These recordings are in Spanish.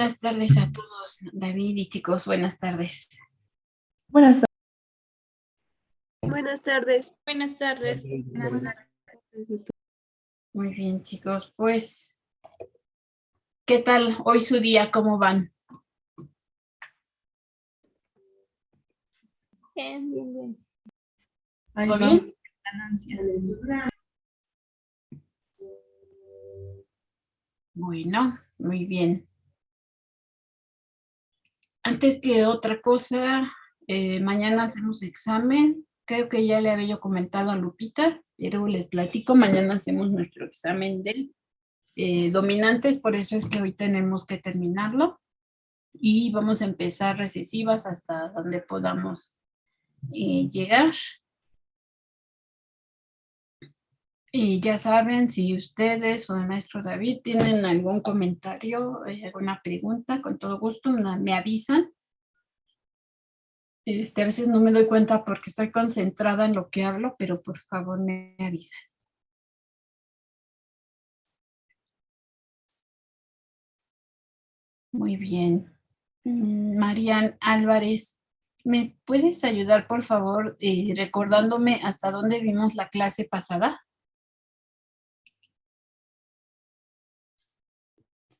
Buenas tardes a todos, David y chicos, buenas tardes. Buenas Buenas tardes. Buenas tardes. Muy bien, chicos, pues, ¿qué tal hoy su día? ¿Cómo van? Bien, bien, bien. ¿Todo bien? Bueno, muy bien. Antes que otra cosa, mañana hacemos examen. Creo que ya le había yo comentado a Lupita, pero les platico, mañana hacemos nuestro examen de dominantes, por eso es que hoy tenemos que terminarlo. Y vamos a empezar recesivas hasta donde podamos llegar. Y ya saben, si ustedes o el maestro David tienen algún comentario, alguna pregunta, con todo gusto me avisan. A veces no me doy cuenta porque estoy concentrada en lo que hablo, pero por favor me avisan. Muy bien. Marian Álvarez, ¿me puedes ayudar, por favor, recordándome hasta dónde vimos la clase pasada?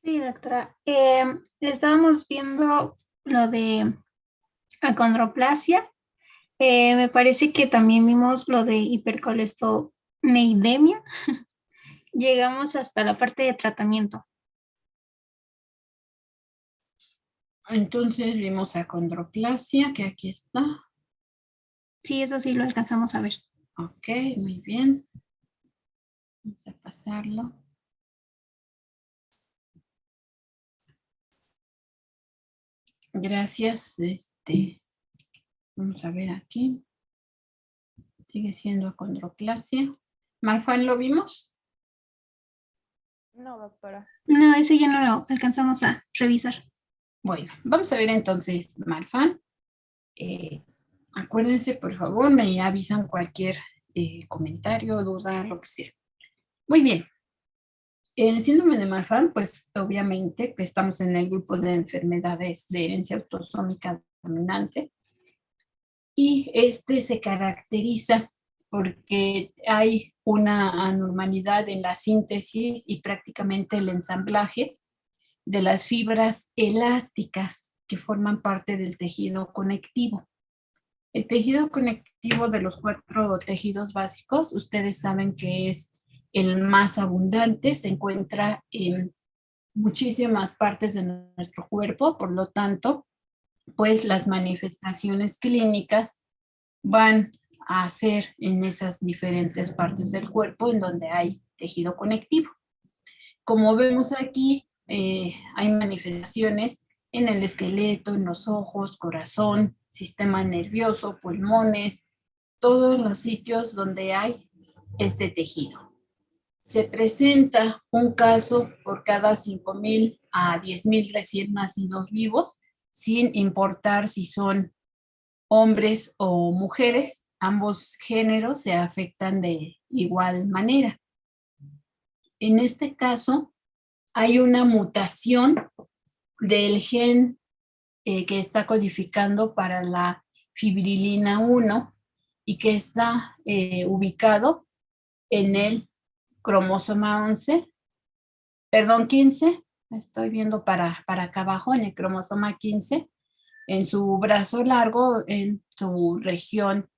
Sí, doctora. Estábamos viendo lo de acondroplasia. Me parece que también vimos lo de hipercolesterolemia. Llegamos hasta la parte de tratamiento. Entonces vimos acondroplasia, que aquí está. Sí, eso sí lo alcanzamos a ver. Ok, muy bien. Vamos a pasarlo. Gracias. Vamos a ver aquí. Sigue siendo acondroplasia. ¿Marfan lo vimos? No, doctora. No, ese ya no lo alcanzamos a revisar. Bueno, vamos a ver entonces, Marfan. Acuérdense, por favor, me avisan cualquier comentario, duda, lo que sea. Muy bien. El síndrome de Marfan, pues obviamente que estamos en el grupo de enfermedades de herencia autosómica dominante y se caracteriza porque hay una anormalidad en la síntesis y prácticamente el ensamblaje de las fibras elásticas que forman parte del tejido conectivo. El tejido conectivo de los 4 tejidos básicos, ustedes saben que es el más abundante, se encuentra en muchísimas partes de nuestro cuerpo, por lo tanto, pues las manifestaciones clínicas van a ser en esas diferentes partes del cuerpo en donde hay tejido conectivo. Como vemos aquí, hay manifestaciones en el esqueleto, en los ojos, corazón, sistema nervioso, pulmones, todos los sitios donde hay este tejido. Se presenta un caso por cada 5,000 a 10,000 recién nacidos vivos, sin importar si son hombres o mujeres, ambos géneros se afectan de igual manera. En este caso, hay una mutación del gen que está codificando para la fibrilina 1 y que está ubicado en el cromosoma 15, estoy viendo para acá abajo, en el cromosoma 15, en su brazo largo, en su región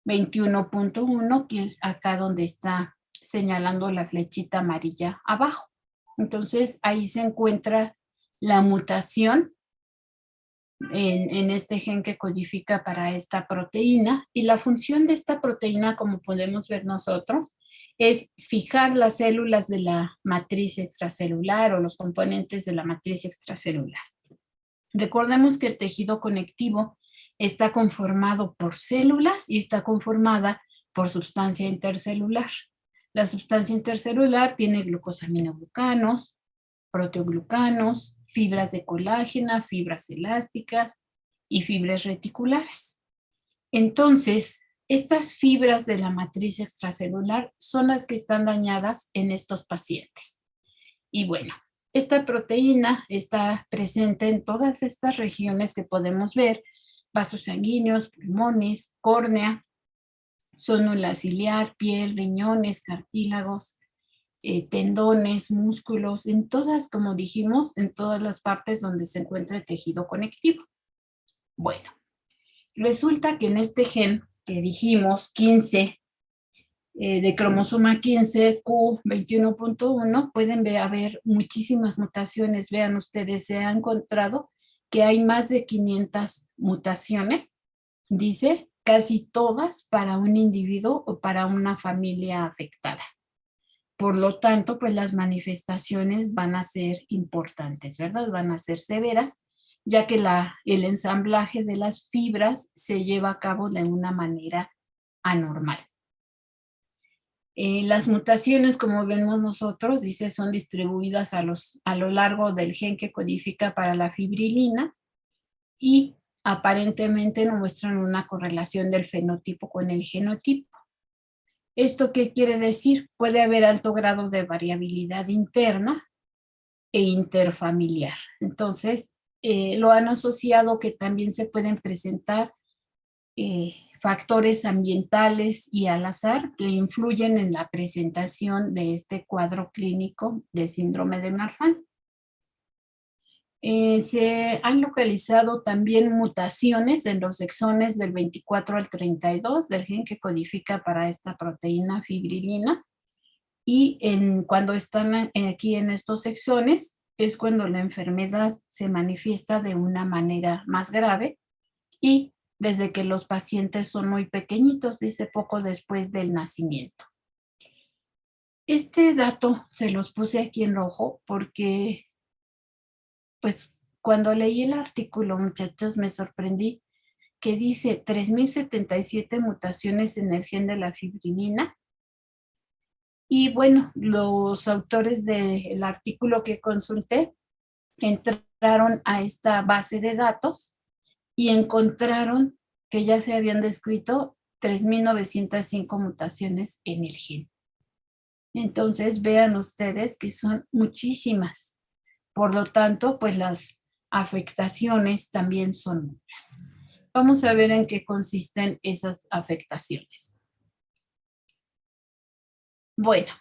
21.1, que es acá donde está señalando la flechita amarilla abajo. Entonces, ahí se encuentra la mutación en este gen que codifica para esta proteína, y la función de esta proteína, como podemos ver nosotros, es fijar las células de la matriz extracelular o los componentes de la matriz extracelular. Recordemos que el tejido conectivo está conformado por células y está conformada por sustancia intercelular. La sustancia intercelular tiene glucosaminoglucanos, proteoglucanos, fibras de colágeno, fibras elásticas y fibras reticulares. Entonces, estas fibras de la matriz extracelular son las que están dañadas en estos pacientes. Y bueno, Esta proteína está presente en todas estas regiones que podemos ver: vasos sanguíneos, pulmones, córnea, zónula ciliar, piel, riñones, cartílagos, tendones, músculos, en todas, como dijimos, en todas las partes donde se encuentra el tejido conectivo. Bueno, resulta que en este gen que dijimos, 15, de cromosoma 15, Q21.1, pueden haber muchísimas mutaciones. Vean ustedes, se ha encontrado que hay más de 500 mutaciones, dice, casi todas para un individuo o para una familia afectada. Por lo tanto, pues las manifestaciones van a ser importantes, ¿verdad? Van a ser severas, ya que el ensamblaje de las fibras se lleva a cabo de una manera anormal. Las mutaciones, como vemos nosotros, dice, son distribuidas a lo largo del gen que codifica para la fibrilina y aparentemente no muestran una correlación del fenotipo con el genotipo. ¿Esto qué quiere decir? Puede haber alto grado de variabilidad interna e interfamiliar. Entonces, lo han asociado que también se pueden presentar factores ambientales y al azar que influyen en la presentación de este cuadro clínico de síndrome de Marfan. Se han localizado también mutaciones en los exones del 24 al 32 del gen que codifica para esta proteína fibrilina, y cuando están aquí en estos exones es cuando la enfermedad se manifiesta de una manera más grave, y desde que los pacientes son muy pequeñitos, dice, poco después del nacimiento. Este dato se los puse aquí en rojo porque, pues, cuando leí el artículo, muchachos, me sorprendí que dice 3077 mutaciones en el gen de la fibrilina. Y bueno, los autores del artículo que consulté entraron a esta base de datos y encontraron que ya se habían descrito 3905 mutaciones en el gen. Entonces vean ustedes que son muchísimas. Por lo tanto, pues las afectaciones también son muchas. Vamos a ver en qué consisten esas afectaciones. Bueno,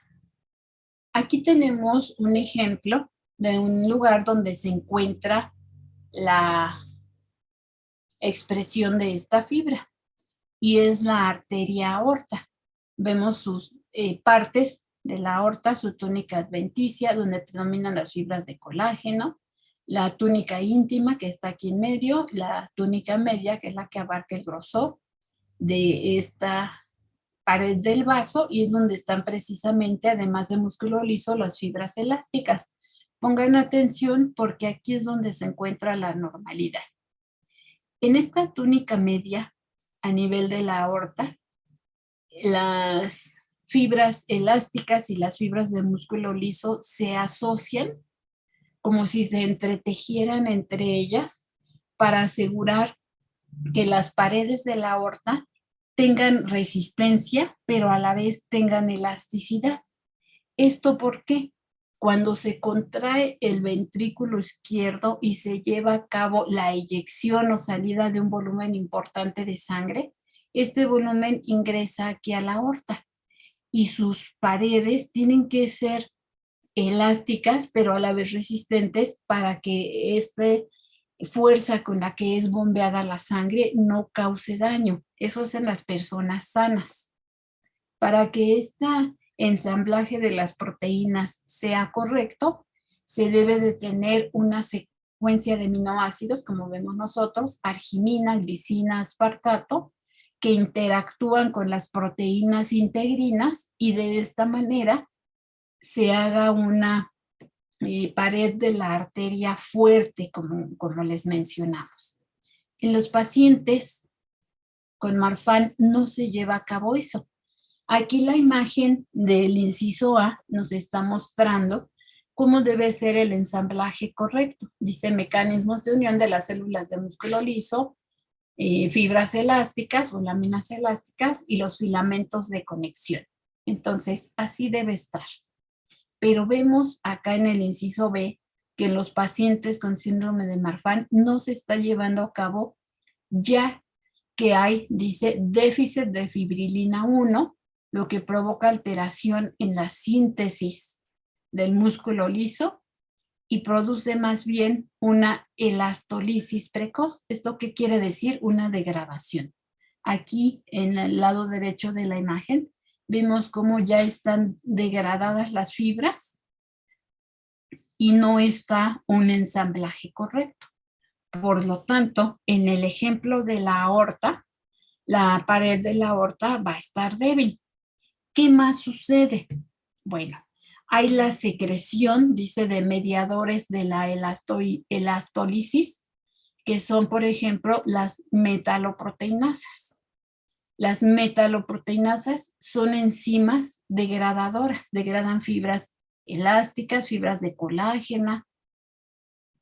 aquí tenemos un ejemplo de un lugar donde se encuentra la expresión de esta fibra, y es la arteria aorta. Vemos sus partes de la aorta, su túnica adventicia, donde predominan las fibras de colágeno, la túnica íntima, que está aquí en medio, la túnica media, que es la que abarca el grosor de esta pared del vaso, y es donde están precisamente, además de músculo liso, las fibras elásticas. Pongan atención porque aquí es donde se encuentra la normalidad. En esta túnica media, a nivel de la aorta, las fibras elásticas y las fibras de músculo liso se asocian como si se entretejieran entre ellas para asegurar que las paredes de la aorta tengan resistencia, pero a la vez tengan elasticidad. ¿Esto por qué? Cuando se contrae el ventrículo izquierdo y se lleva a cabo la eyección o salida de un volumen importante de sangre, este volumen ingresa aquí a la aorta y sus paredes tienen que ser elásticas, pero a la vez resistentes para que esta fuerza con la que es bombeada la sangre no cause daño. Eso es en las personas sanas. Para que este ensamblaje de las proteínas sea correcto, se debe de tener una secuencia de aminoácidos, como vemos nosotros, arginina, glicina, aspartato, que interactúan con las proteínas integrinas, y de esta manera se haga una pared de la arteria fuerte, como les mencionamos. En los pacientes con Marfan no se lleva a cabo eso. Aquí la imagen del inciso A nos está mostrando cómo debe ser el ensamblaje correcto. Dice mecanismos de unión de las células de músculo liso, fibras elásticas o láminas elásticas y los filamentos de conexión. Entonces, así debe estar. Pero vemos acá en el inciso B que en los pacientes con síndrome de Marfan no se está llevando a cabo, ya que hay, dice, déficit de fibrilina 1, lo que provoca alteración en la síntesis del músculo liso y produce más bien una elastólisis precoz. ¿Esto qué quiere decir? Una degradación. Aquí en el lado derecho de la imagen vemos cómo ya están degradadas las fibras y no está un ensamblaje correcto. Por lo tanto, en el ejemplo de la aorta, la pared de la aorta va a estar débil. ¿Qué más sucede? Bueno, hay la secreción, dice, de mediadores de la elastólisis, que son, por ejemplo, las metaloproteinasas. Las metaloproteinasas son enzimas degradadoras, degradan fibras elásticas, fibras de colágeno,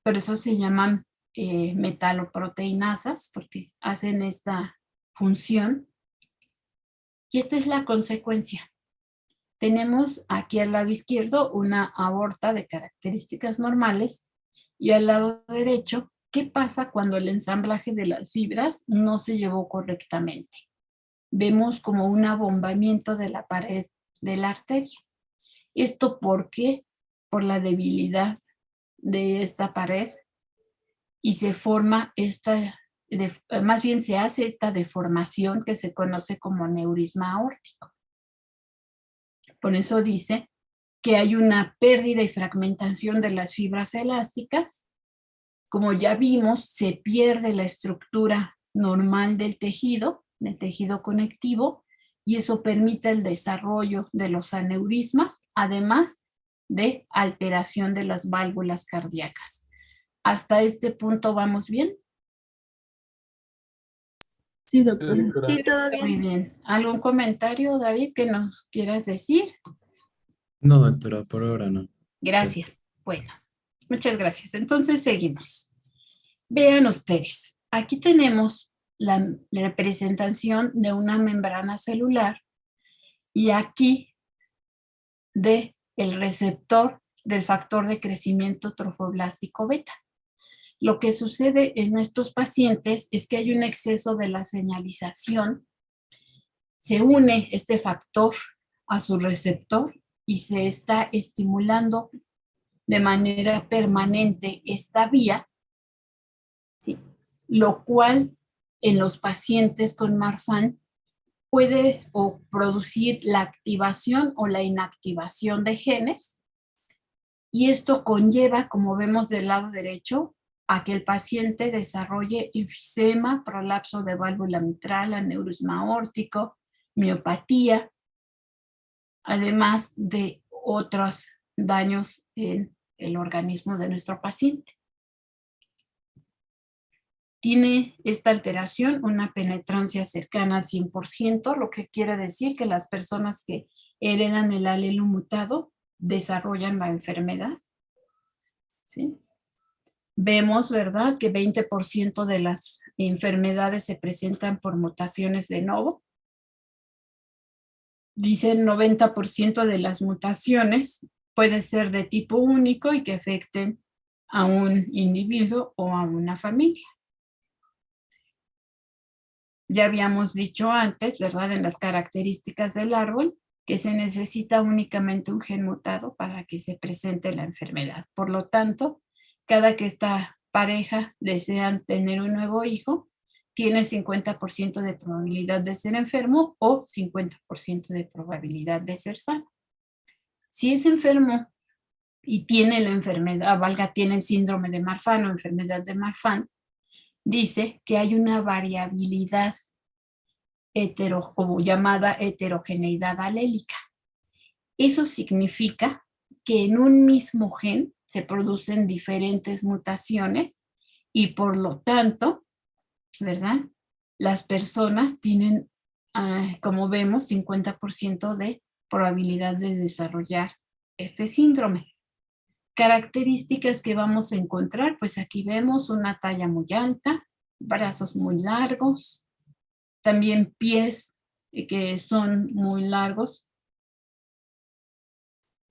por eso se llaman metaloproteinasas, porque hacen esta función. Y esta es la consecuencia. Tenemos aquí al lado izquierdo una aorta de características normales y al lado derecho, ¿qué pasa cuando el ensamblaje de las fibras no se llevó correctamente? Vemos como un abombamiento de la pared de la arteria. ¿Esto por qué? Por la debilidad de esta pared y se forma más bien se hace esta deformación que se conoce como neurisma aórtico. Por eso dice que hay una pérdida y fragmentación de las fibras elásticas. Como ya vimos, se pierde la estructura normal del tejido conectivo, y eso permite el desarrollo de los aneurismas, además de alteración de las válvulas cardíacas. ¿Hasta este punto vamos bien? Sí, doctora. Sí, todo Muy bien. bien. ¿Algún comentario, David, que nos quieras decir? No, doctora, por ahora no. Gracias. Bueno, muchas gracias. Entonces seguimos. Vean ustedes, aquí tenemos la representación de una membrana celular y aquí de el receptor del factor de crecimiento trofoblástico beta. Lo que sucede en estos pacientes es que hay un exceso de la señalización, se une este factor a su receptor y se está estimulando de manera permanente esta vía, ¿sí? Lo cual en los pacientes con Marfan puede o producir la activación o la inactivación de genes, y esto conlleva, como vemos del lado derecho, a que el paciente desarrolle enfisema, prolapso de válvula mitral, aneurisma aórtico, miopatía, además de otros daños en el organismo de nuestro paciente. Tiene esta alteración una penetrancia cercana al 100%, lo que quiere decir que las personas que heredan el alelo mutado desarrollan la enfermedad. ¿Sí? Vemos, ¿verdad?, que 20% de las enfermedades se presentan por mutaciones de novo. Dicen 90% de las mutaciones puede ser de tipo único y que afecten a un individuo o a una familia. Ya habíamos dicho antes, ¿verdad?, en las características del árbol, que se necesita únicamente un gen mutado para que se presente la enfermedad. Por lo tanto, cada que esta pareja desean tener un nuevo hijo, tiene 50% de probabilidad de ser enfermo o 50% de probabilidad de ser sano. Si es enfermo y tiene la enfermedad, tiene síndrome de Marfan o enfermedad de Marfan, dice que hay una variabilidad o llamada heterogeneidad alélica. Eso significa que en un mismo gen se producen diferentes mutaciones y por lo tanto, ¿verdad?, las personas tienen, como vemos, 50% de probabilidad de desarrollar este síndrome. Características que vamos a encontrar, pues aquí vemos una talla muy alta, brazos muy largos, también pies que son muy largos,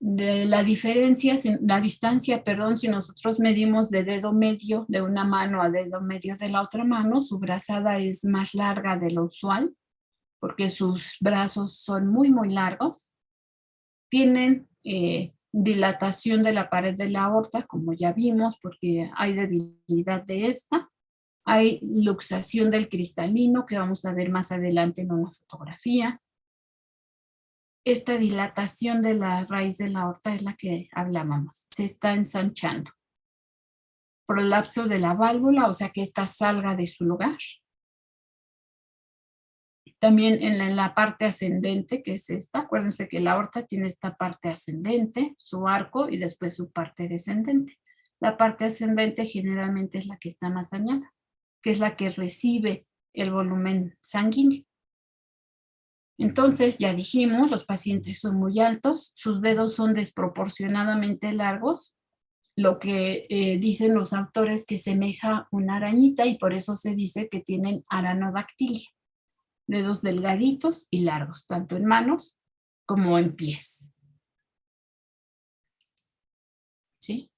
de la diferencia, la distancia, perdón, si nosotros medimos de dedo medio de una mano a dedo medio de la otra mano, su brazada es más larga de lo usual, porque sus brazos son muy, muy largos. Tienen dilatación de la pared de la aorta, como ya vimos, porque hay debilidad de esta. Hay luxación del cristalino, que vamos a ver más adelante en una fotografía. Esta dilatación de la raíz de la aorta es la que hablábamos, se está ensanchando. Prolapso de la válvula, o sea que esta salga de su lugar. También en la parte ascendente, que es esta, acuérdense que la aorta tiene esta parte ascendente, su arco, y después su parte descendente. La parte ascendente generalmente es la que está más dañada, que es la que recibe el volumen sanguíneo. Entonces, ya dijimos, los pacientes son muy altos, sus dedos son desproporcionadamente largos, lo que dicen los autores que semeja una arañita y por eso se dice que tienen aranodactilia, dedos delgaditos y largos, tanto en manos como en pies. ¿Sí?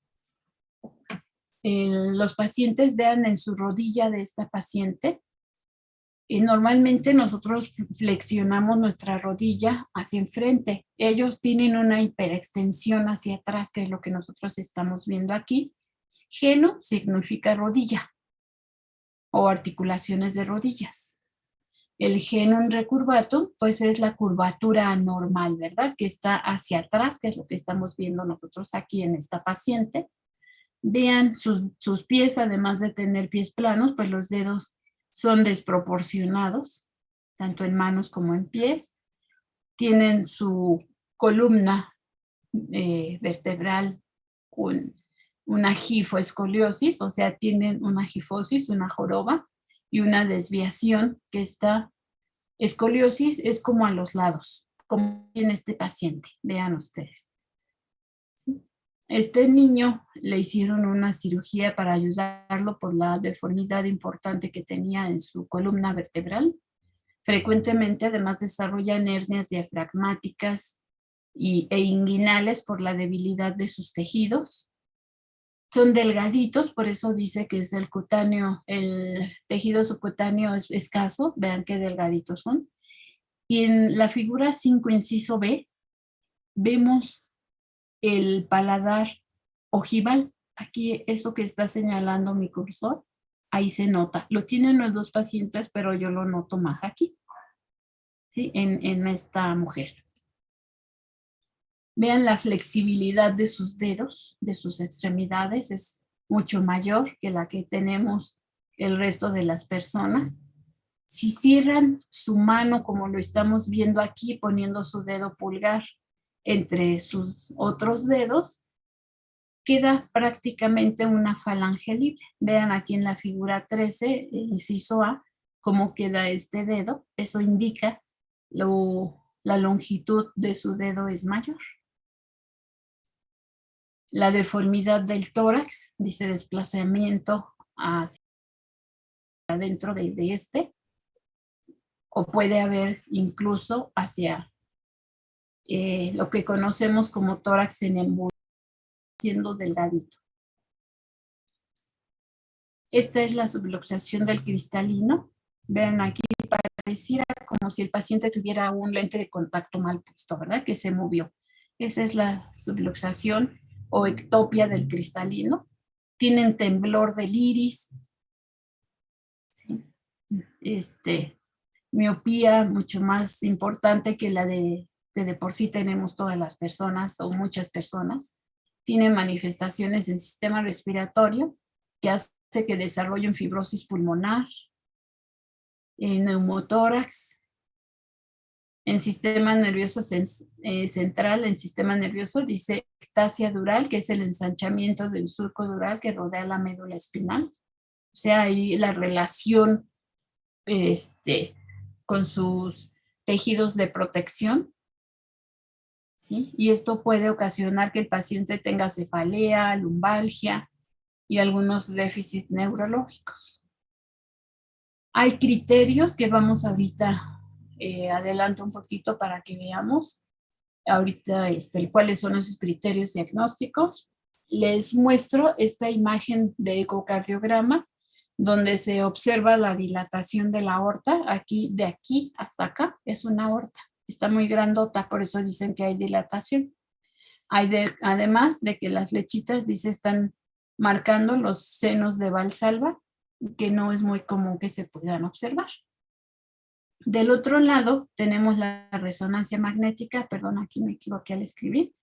Los pacientes vean en su rodilla de esta paciente. Normalmente nosotros flexionamos nuestra rodilla hacia enfrente. Ellos tienen una hiperextensión hacia atrás, que es lo que nosotros estamos viendo aquí. Geno significa rodilla o articulaciones de rodillas. El genum recurvatum, pues es la curvatura anormal, ¿verdad? Que está hacia atrás, que es lo que estamos viendo nosotros aquí en esta paciente. Vean sus pies, además de tener pies planos, pues los dedos son desproporcionados, tanto en manos como en pies. Tienen su columna vertebral con una gifoescoliosis, o sea, tienen una gifosis, una joroba y una desviación que está, escoliosis es como a los lados, como en este paciente, vean ustedes. Este niño le hicieron una cirugía para ayudarlo por la deformidad importante que tenía en su columna vertebral. Frecuentemente además desarrollan hernias diafragmáticas e inguinales por la debilidad de sus tejidos. Son delgaditos, por eso dice que es el cutáneo, el tejido subcutáneo es escaso, vean qué delgaditos son. Y en la figura 5, inciso B, vemos el paladar ojival. Aquí eso que está señalando mi cursor, ahí se nota. Lo tienen los dos pacientes, pero yo lo noto más aquí, ¿sí? En esta mujer. Vean la flexibilidad de sus dedos, de sus extremidades, es mucho mayor que la que tenemos el resto de las personas. Si cierran su mano, como lo estamos viendo aquí, poniendo su dedo pulgar entre sus otros dedos, queda prácticamente una falange libre. Vean aquí en la figura 13, inciso A, cómo queda este dedo. Eso indica la longitud de su dedo es mayor. La deformidad del tórax, dice desplazamiento hacia adentro de este, o puede haber incluso hacia lo que conocemos como tórax en embullido, siendo delgadito. Esta es la subluxación del cristalino. Vean aquí, pareciera como si el paciente tuviera un lente de contacto mal puesto, ¿verdad? Que se movió. Esa es la subluxación o ectopia del cristalino. Tienen temblor del iris. ¿Sí? Miopía mucho más importante que la que de por sí tenemos todas las personas o muchas personas. Tienen manifestaciones en sistema respiratorio que hace que desarrollen fibrosis pulmonar, neumotórax, en sistema nervioso central, en sistema nervioso dice ectasia dural, que es el ensanchamiento del surco dural que rodea la médula espinal. O sea, ahí la relación con sus tejidos de protección, ¿sí? Y esto puede ocasionar que el paciente tenga cefalea, lumbalgia y algunos déficits neurológicos. Hay criterios que vamos ahorita, adelanto un poquito para que veamos. ahorita cuáles son esos criterios diagnósticos. Les muestro esta imagen de ecocardiograma donde se observa la dilatación de la aorta. Aquí, de aquí hasta acá, es una aorta. Está muy grandota, por eso dicen que hay dilatación. Además de que las flechitas, dice, están marcando los senos de Valsalva, que no es muy común que se puedan observar. Del otro lado tenemos la resonancia magnética, perdón, aquí me equivoqué al escribir,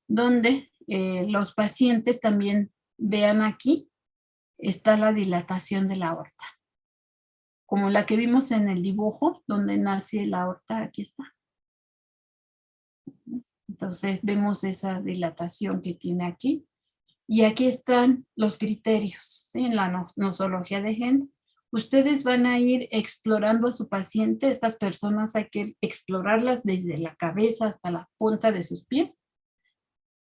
donde los pacientes también vean aquí, está la dilatación de la aorta. Como la que vimos en el dibujo, donde nace la aorta, aquí está. Entonces vemos esa dilatación que tiene aquí. Y aquí están los criterios, ¿sí? En la nosología de Hend. Ustedes van a ir explorando a su paciente. Estas personas hay que explorarlas desde la cabeza hasta la punta de sus pies.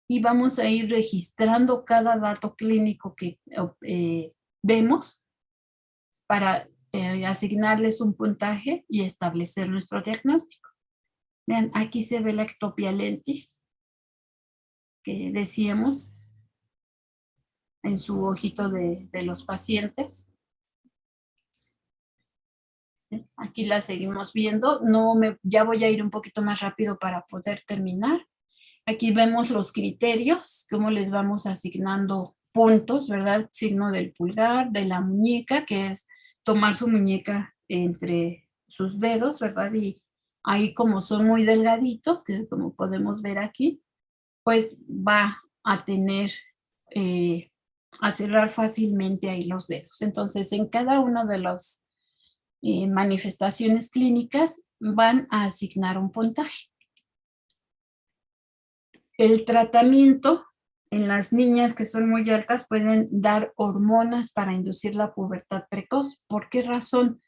Y vamos a ir registrando cada dato clínico que vemos para asignarles un puntaje y establecer nuestro diagnóstico. Vean, aquí se ve la ectopia lentis, que decíamos en su ojito de los pacientes. Aquí la seguimos viendo. Ya voy a ir un poquito más rápido para poder terminar. Aquí vemos los criterios, cómo les vamos asignando puntos, ¿verdad? Signo del pulgar, de la muñeca, que es tomar su muñeca entre sus dedos, ¿verdad? Y ahí como son muy delgaditos, que como podemos ver aquí, pues va a tener, a cerrar fácilmente ahí los dedos. Entonces, en cada una de las manifestaciones clínicas van a asignar un puntaje. El tratamiento en las niñas que son muy altas pueden dar hormonas para inducir la pubertad precoz. ¿Por qué razón?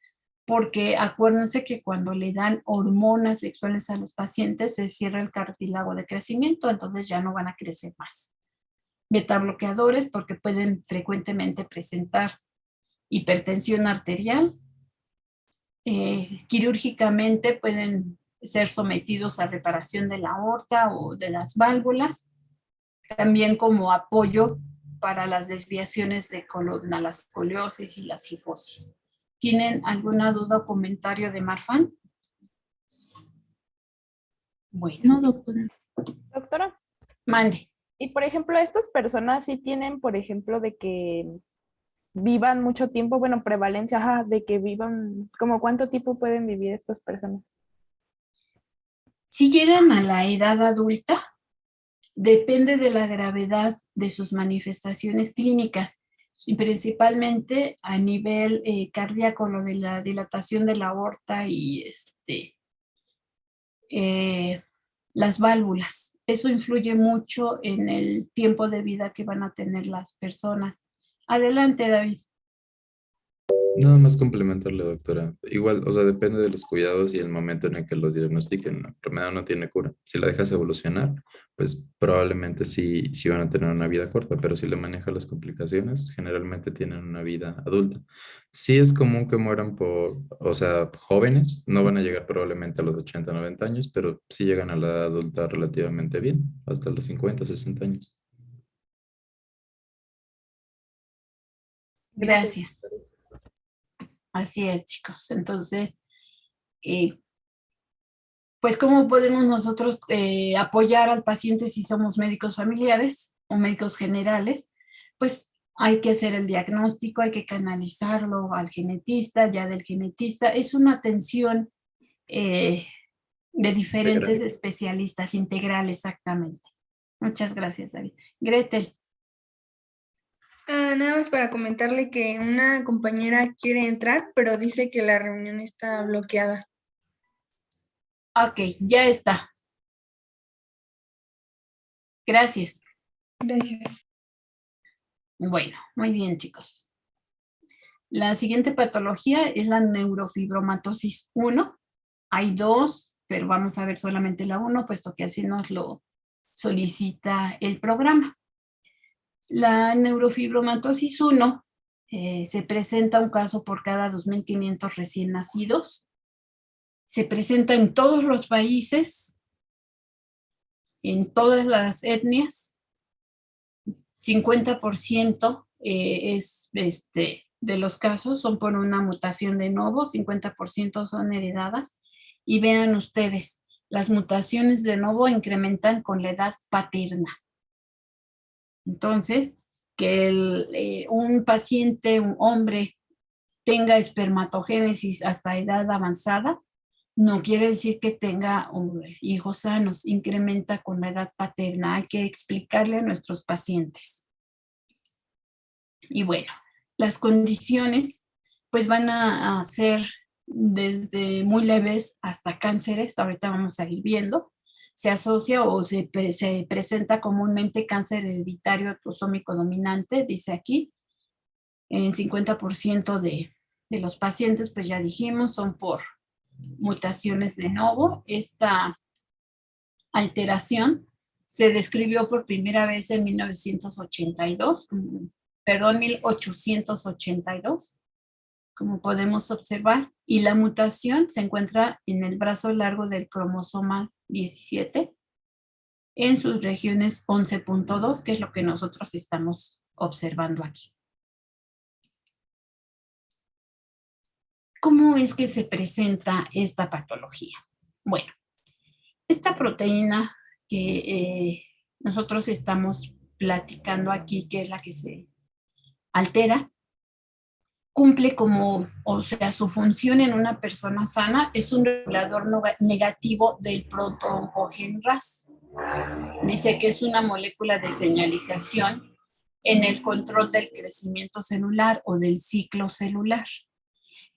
Porque acuérdense que cuando le dan hormonas sexuales a los pacientes se cierra el cartílago de crecimiento, entonces ya no van a crecer más. Betabloqueadores porque pueden frecuentemente presentar hipertensión arterial. Quirúrgicamente pueden ser sometidos a reparación de la aorta o de las válvulas, también como apoyo para las desviaciones de columna, la escoliosis y la cifosis. ¿Tienen alguna duda o comentario de Marfan? Bueno. No, doctora. Doctora, Mande. y por ejemplo, estas personas sí tienen, por ejemplo, de que vivan mucho tiempo, bueno, prevalencia, ajá, de que vivan, ¿como cuánto tiempo pueden vivir estas personas? Si llegan a la edad adulta, depende de la gravedad de sus manifestaciones clínicas, y principalmente a nivel cardíaco, lo de la dilatación de la aorta y las válvulas. Eso influye mucho en el tiempo de vida que van a tener las personas. Adelante, David. Nada más complementarle, doctora. Igual, o sea, depende de los cuidados y el momento en el que los diagnostiquen. La enfermedad no tiene cura. Si la dejas evolucionar, pues probablemente sí van a tener una vida corta, pero si le manejas las complicaciones, generalmente tienen una vida adulta. Sí es común que mueran o sea, jóvenes, no van a llegar probablemente a los 80, 90 años, pero sí llegan a la edad adulta relativamente bien, hasta los 50, 60 años. Gracias. Así es, chicos. Entonces, pues, ¿cómo podemos nosotros apoyar al paciente si somos médicos familiares o médicos generales? Pues hay que hacer el diagnóstico, hay que canalizarlo al genetista, ya del genetista. Es una atención de diferentes Integral. especialistas, integral, exactamente. Muchas gracias, David. Gretel. Nada más para comentarle que una compañera quiere entrar, pero dice que la reunión está bloqueada. Ok, ya está. Gracias. Gracias. Bueno, muy bien, chicos. La siguiente patología es la neurofibromatosis 1. Hay dos, pero vamos a ver solamente la 1, puesto que así nos lo solicita el programa. La neurofibromatosis 1 se presenta un caso por cada 2.500 recién nacidos. Se presenta en todos los países en todas las etnias, 50% de los casos son por una mutación de novo, 50% son heredadas. Y vean ustedes, las mutaciones de novo incrementan con la edad paterna. Entonces, que un paciente, un hombre, tenga espermatogénesis hasta edad avanzada, no quiere decir que tenga hijos sanos, incrementa con la edad paterna. Hay que explicarle a nuestros pacientes. Y bueno, las condiciones pues van a ser desde muy leves hasta cánceres, ahorita vamos a ir viendo. Se asocia o se presenta comúnmente cáncer hereditario autosómico dominante, dice aquí, en 50% de los pacientes, pues ya dijimos, son por mutaciones de novo. Esta alteración se describió por primera vez en 1882, como podemos observar, y la mutación se encuentra en el brazo largo del cromosoma 17, en sus regiones 11.2, que es lo que nosotros estamos observando aquí. ¿Cómo es que se presenta esta patología? Bueno, esta proteína que nosotros estamos platicando aquí, que es la que se altera, cumple su función en una persona sana es un regulador negativo del protooncogen RAS. Dice que es una molécula de señalización en el control del crecimiento celular o del ciclo celular.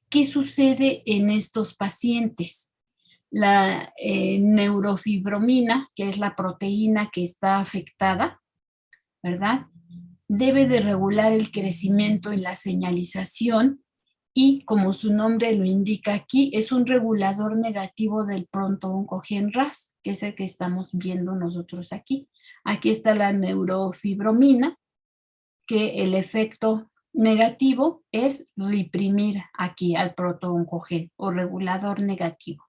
¿Qué sucede en estos pacientes? La neurofibromina, que es la proteína que está afectada, ¿verdad? Debe de regular el crecimiento y la señalización y, como su nombre lo indica aquí, es un regulador negativo del protooncogen RAS, que es el que estamos viendo nosotros aquí. Aquí está la neurofibromina, que el efecto negativo es reprimir aquí al protooncogen o regulador negativo.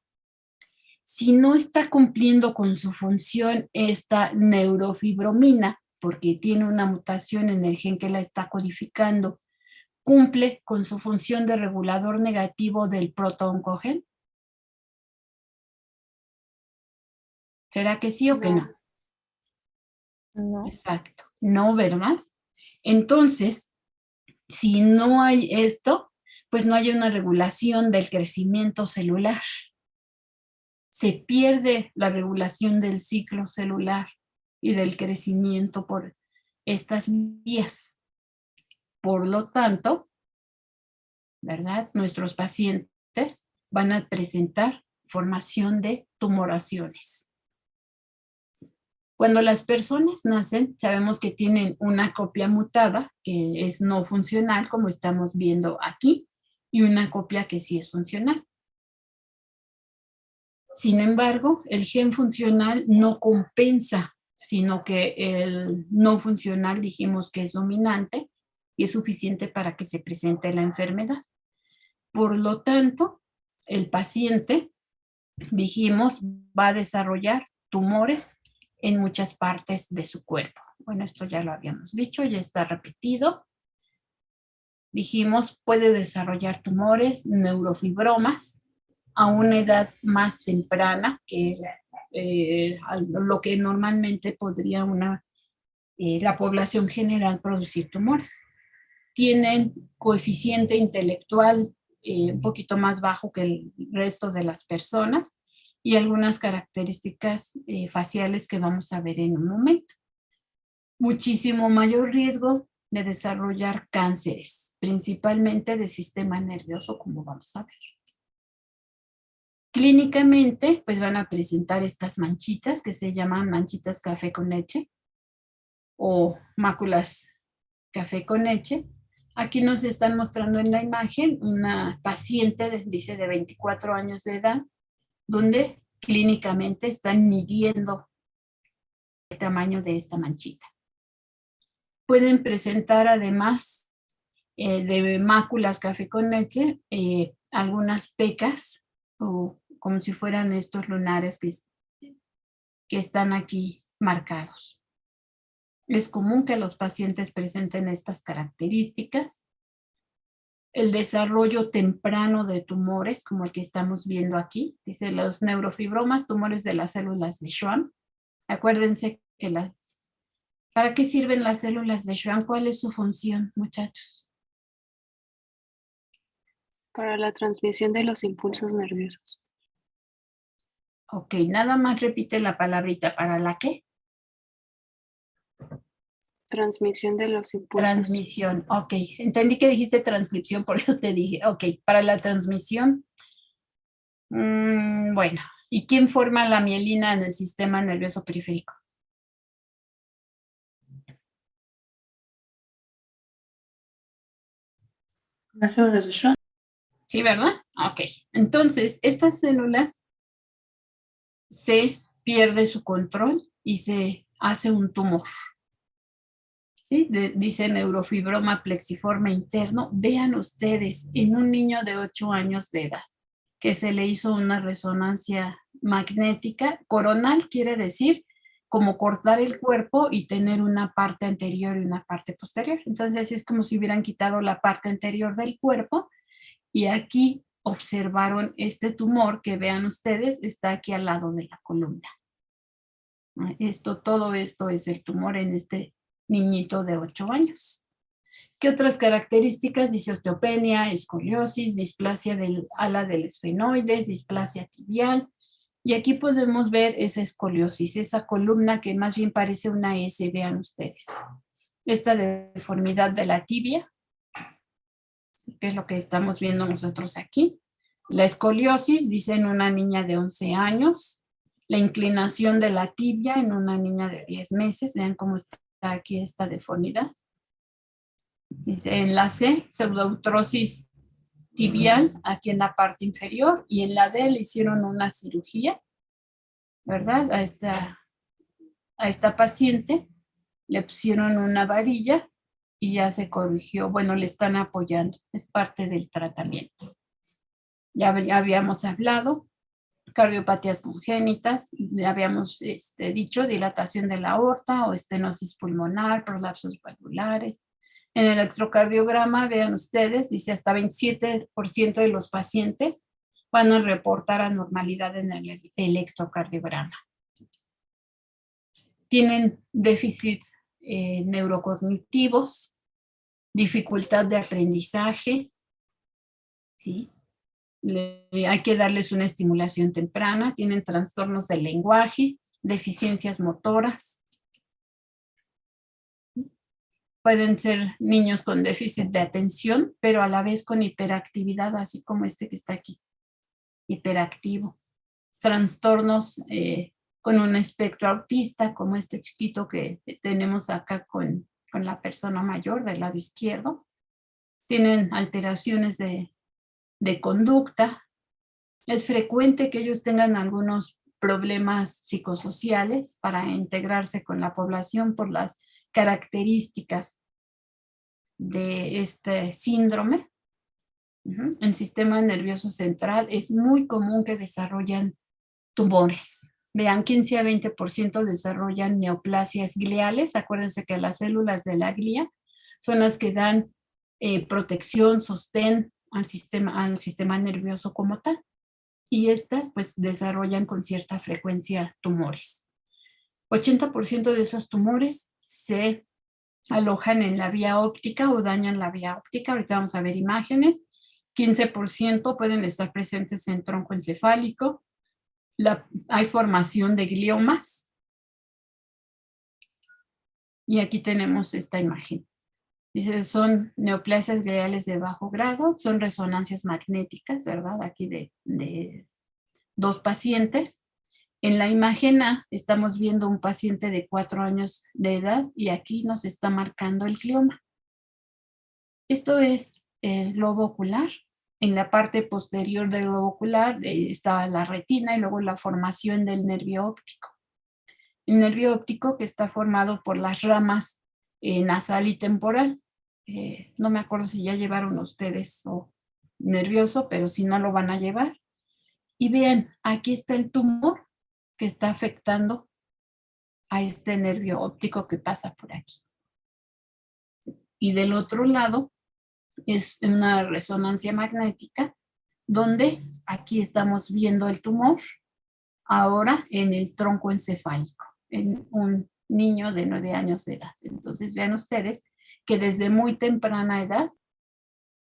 Si no está cumpliendo con su función esta neurofibromina, porque tiene una mutación en el gen que la está codificando, ¿cumple con su función de regulador negativo del protooncogen? ¿Será que sí o que no? No. Exacto. No, ¿verdad? Entonces, si no hay esto, pues no hay una regulación del crecimiento celular. Se pierde la regulación del ciclo celular y del crecimiento por estas vías. Por lo tanto, ¿verdad? Nuestros pacientes van a presentar formación de tumoraciones. Cuando las personas nacen, sabemos que tienen una copia mutada, que es no funcional, como estamos viendo aquí, y una copia que sí es funcional. Sin embargo, el gen funcional no compensa, sino que el no funcional dijimos que es dominante y es suficiente para que se presente la enfermedad. Por lo tanto, el paciente, dijimos, va a desarrollar tumores en muchas partes de su cuerpo. Bueno, esto ya lo habíamos dicho, ya está repetido. Dijimos, puede desarrollar tumores, neurofibromas, a una edad más temprana que lo que normalmente podría la población general producir tumores. Tienen coeficiente intelectual un poquito más bajo que el resto de las personas y algunas características faciales que vamos a ver en un momento. Muchísimo mayor riesgo de desarrollar cánceres, principalmente de sistema nervioso, como vamos a ver. Clínicamente, pues van a presentar estas manchitas que se llaman manchitas café con leche o máculas café con leche. Aquí nos están mostrando en la imagen una paciente, dice, de 24 años de edad, donde clínicamente están midiendo el tamaño de esta manchita. Pueden presentar además de máculas café con leche algunas pecas o como si fueran estos lunares que están aquí marcados. Es común que los pacientes presenten estas características. El desarrollo temprano de tumores, como el que estamos viendo aquí, dice los neurofibromas, tumores de las células de Schwann. Acuérdense que ¿para qué sirven las células de Schwann? ¿Cuál es su función, muchachos? Para la transmisión de los impulsos nerviosos. Ok, nada más repite la palabrita. ¿Para la qué? Transmisión de los impulsos. Transmisión, ok. Entendí que dijiste transcripción, por eso te dije, ok, para la transmisión. Bueno, ¿y quién forma la mielina en el sistema nervioso periférico? Las células de Schwann. Sí, ¿verdad? Ok. Entonces, estas células se pierde su control y se hace un tumor. ¿Sí? Dice neurofibroma plexiforme interno. Vean ustedes, en un niño de 8 años de edad, que se le hizo una resonancia magnética, coronal quiere decir como cortar el cuerpo y tener una parte anterior y una parte posterior. Entonces es como si hubieran quitado la parte anterior del cuerpo y aquí observaron este tumor que vean ustedes, está aquí al lado de la columna. Todo esto es el tumor en este niñito de 8 años. ¿Qué otras características? Dice osteopenia, escoliosis, displasia del ala del esfenoides, displasia tibial. Y aquí podemos ver esa escoliosis, esa columna que más bien parece una S, vean ustedes. Esta deformidad de la tibia, que es lo que estamos viendo nosotros aquí. La escoliosis, dice en una niña de 11 años. La inclinación de la tibia en una niña de 10 meses. Vean cómo está aquí esta deformidad. Dice en la C, pseudoartrosis tibial, aquí en la parte inferior, y en la D le hicieron una cirugía, ¿verdad? A esta paciente le pusieron una varilla y ya se corrigió. Bueno, le están apoyando, es parte del tratamiento. Ya habíamos hablado, cardiopatías congénitas, ya habíamos dicho dilatación de la aorta o estenosis pulmonar, prolapsos valvulares. En el electrocardiograma, vean ustedes, dice hasta 27% de los pacientes van a reportar anormalidad en el electrocardiograma. Tienen déficits neurocognitivos, dificultad de aprendizaje, ¿sí? Hay que darles una estimulación temprana, tienen trastornos del lenguaje, deficiencias motoras. Pueden ser niños con déficit de atención, pero a la vez con hiperactividad, así como este que está aquí, hiperactivo. Trastornos con un espectro autista, como este chiquito que tenemos acá con la persona mayor del lado izquierdo. Tienen alteraciones de conducta. Es frecuente que ellos tengan algunos problemas psicosociales para integrarse con la población por las características de este síndrome. El sistema nervioso central es muy común que desarrollan tumores. Vean, 15 a 20% desarrollan neoplasias gliales. Acuérdense que las células de la glía son las que dan protección, sostén al sistema nervioso como tal. Y estas pues desarrollan con cierta frecuencia tumores. 80% de esos tumores se alojan en la vía óptica o dañan la vía óptica. Ahorita vamos a ver imágenes. 15% pueden estar presentes en tronco encefálico. Hay formación de gliomas. Y aquí tenemos esta imagen. Dice, son neoplasias gliales de bajo grado, son resonancias magnéticas, ¿verdad? Aquí de 2 pacientes. En la imagen A estamos viendo un paciente de 4 años de edad y aquí nos está marcando el glioma. Esto es el globo ocular. En la parte posterior del globo ocular está la retina y luego la formación del nervio óptico. El nervio óptico que está formado por las ramas nasal y temporal. No me acuerdo si ya llevaron ustedes nervioso, pero si no lo van a llevar. Y vean, aquí está el tumor que está afectando a este nervio óptico que pasa por aquí. Y del otro lado es una resonancia magnética donde aquí estamos viendo el tumor ahora en el tronco encefálico, en un niño de 9 años de edad. Entonces vean ustedes que desde muy temprana edad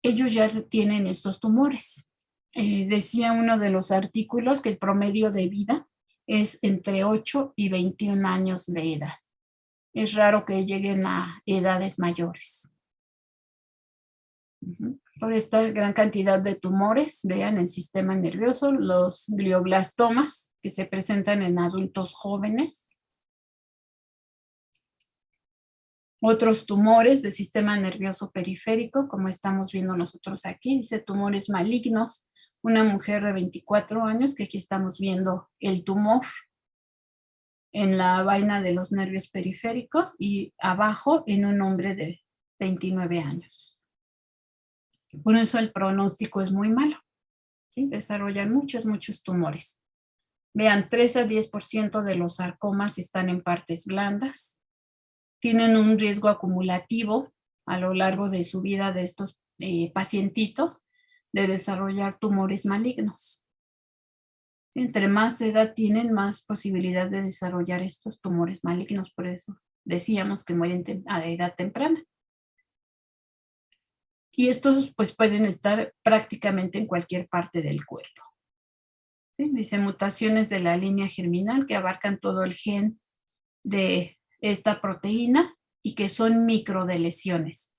ellos ya tienen estos tumores. Decía uno de los artículos que el promedio de vida es entre 8 y 21 años de edad. Es raro que lleguen a edades mayores. Por esta gran cantidad de tumores, vean el sistema nervioso, los glioblastomas que se presentan en adultos jóvenes. Otros tumores del sistema nervioso periférico, como estamos viendo nosotros aquí, dice tumores malignos. Una mujer de 24 años, que aquí estamos viendo el tumor en la vaina de los nervios periféricos y abajo en un hombre de 29 años. Por eso el pronóstico es muy malo, ¿sí? Desarrollan muchos tumores. Vean, 3 a 10% de los sarcomas están en partes blandas. Tienen un riesgo acumulativo a lo largo de su vida de estos pacientitos de desarrollar tumores malignos. Entre más edad tienen, más posibilidad de desarrollar estos tumores malignos. Por eso decíamos que mueren a edad temprana. Y estos pues pueden estar prácticamente en cualquier parte del cuerpo. ¿Sí? Dice mutaciones de la línea germinal que abarcan todo el gen de esta proteína y que son microdeleciones.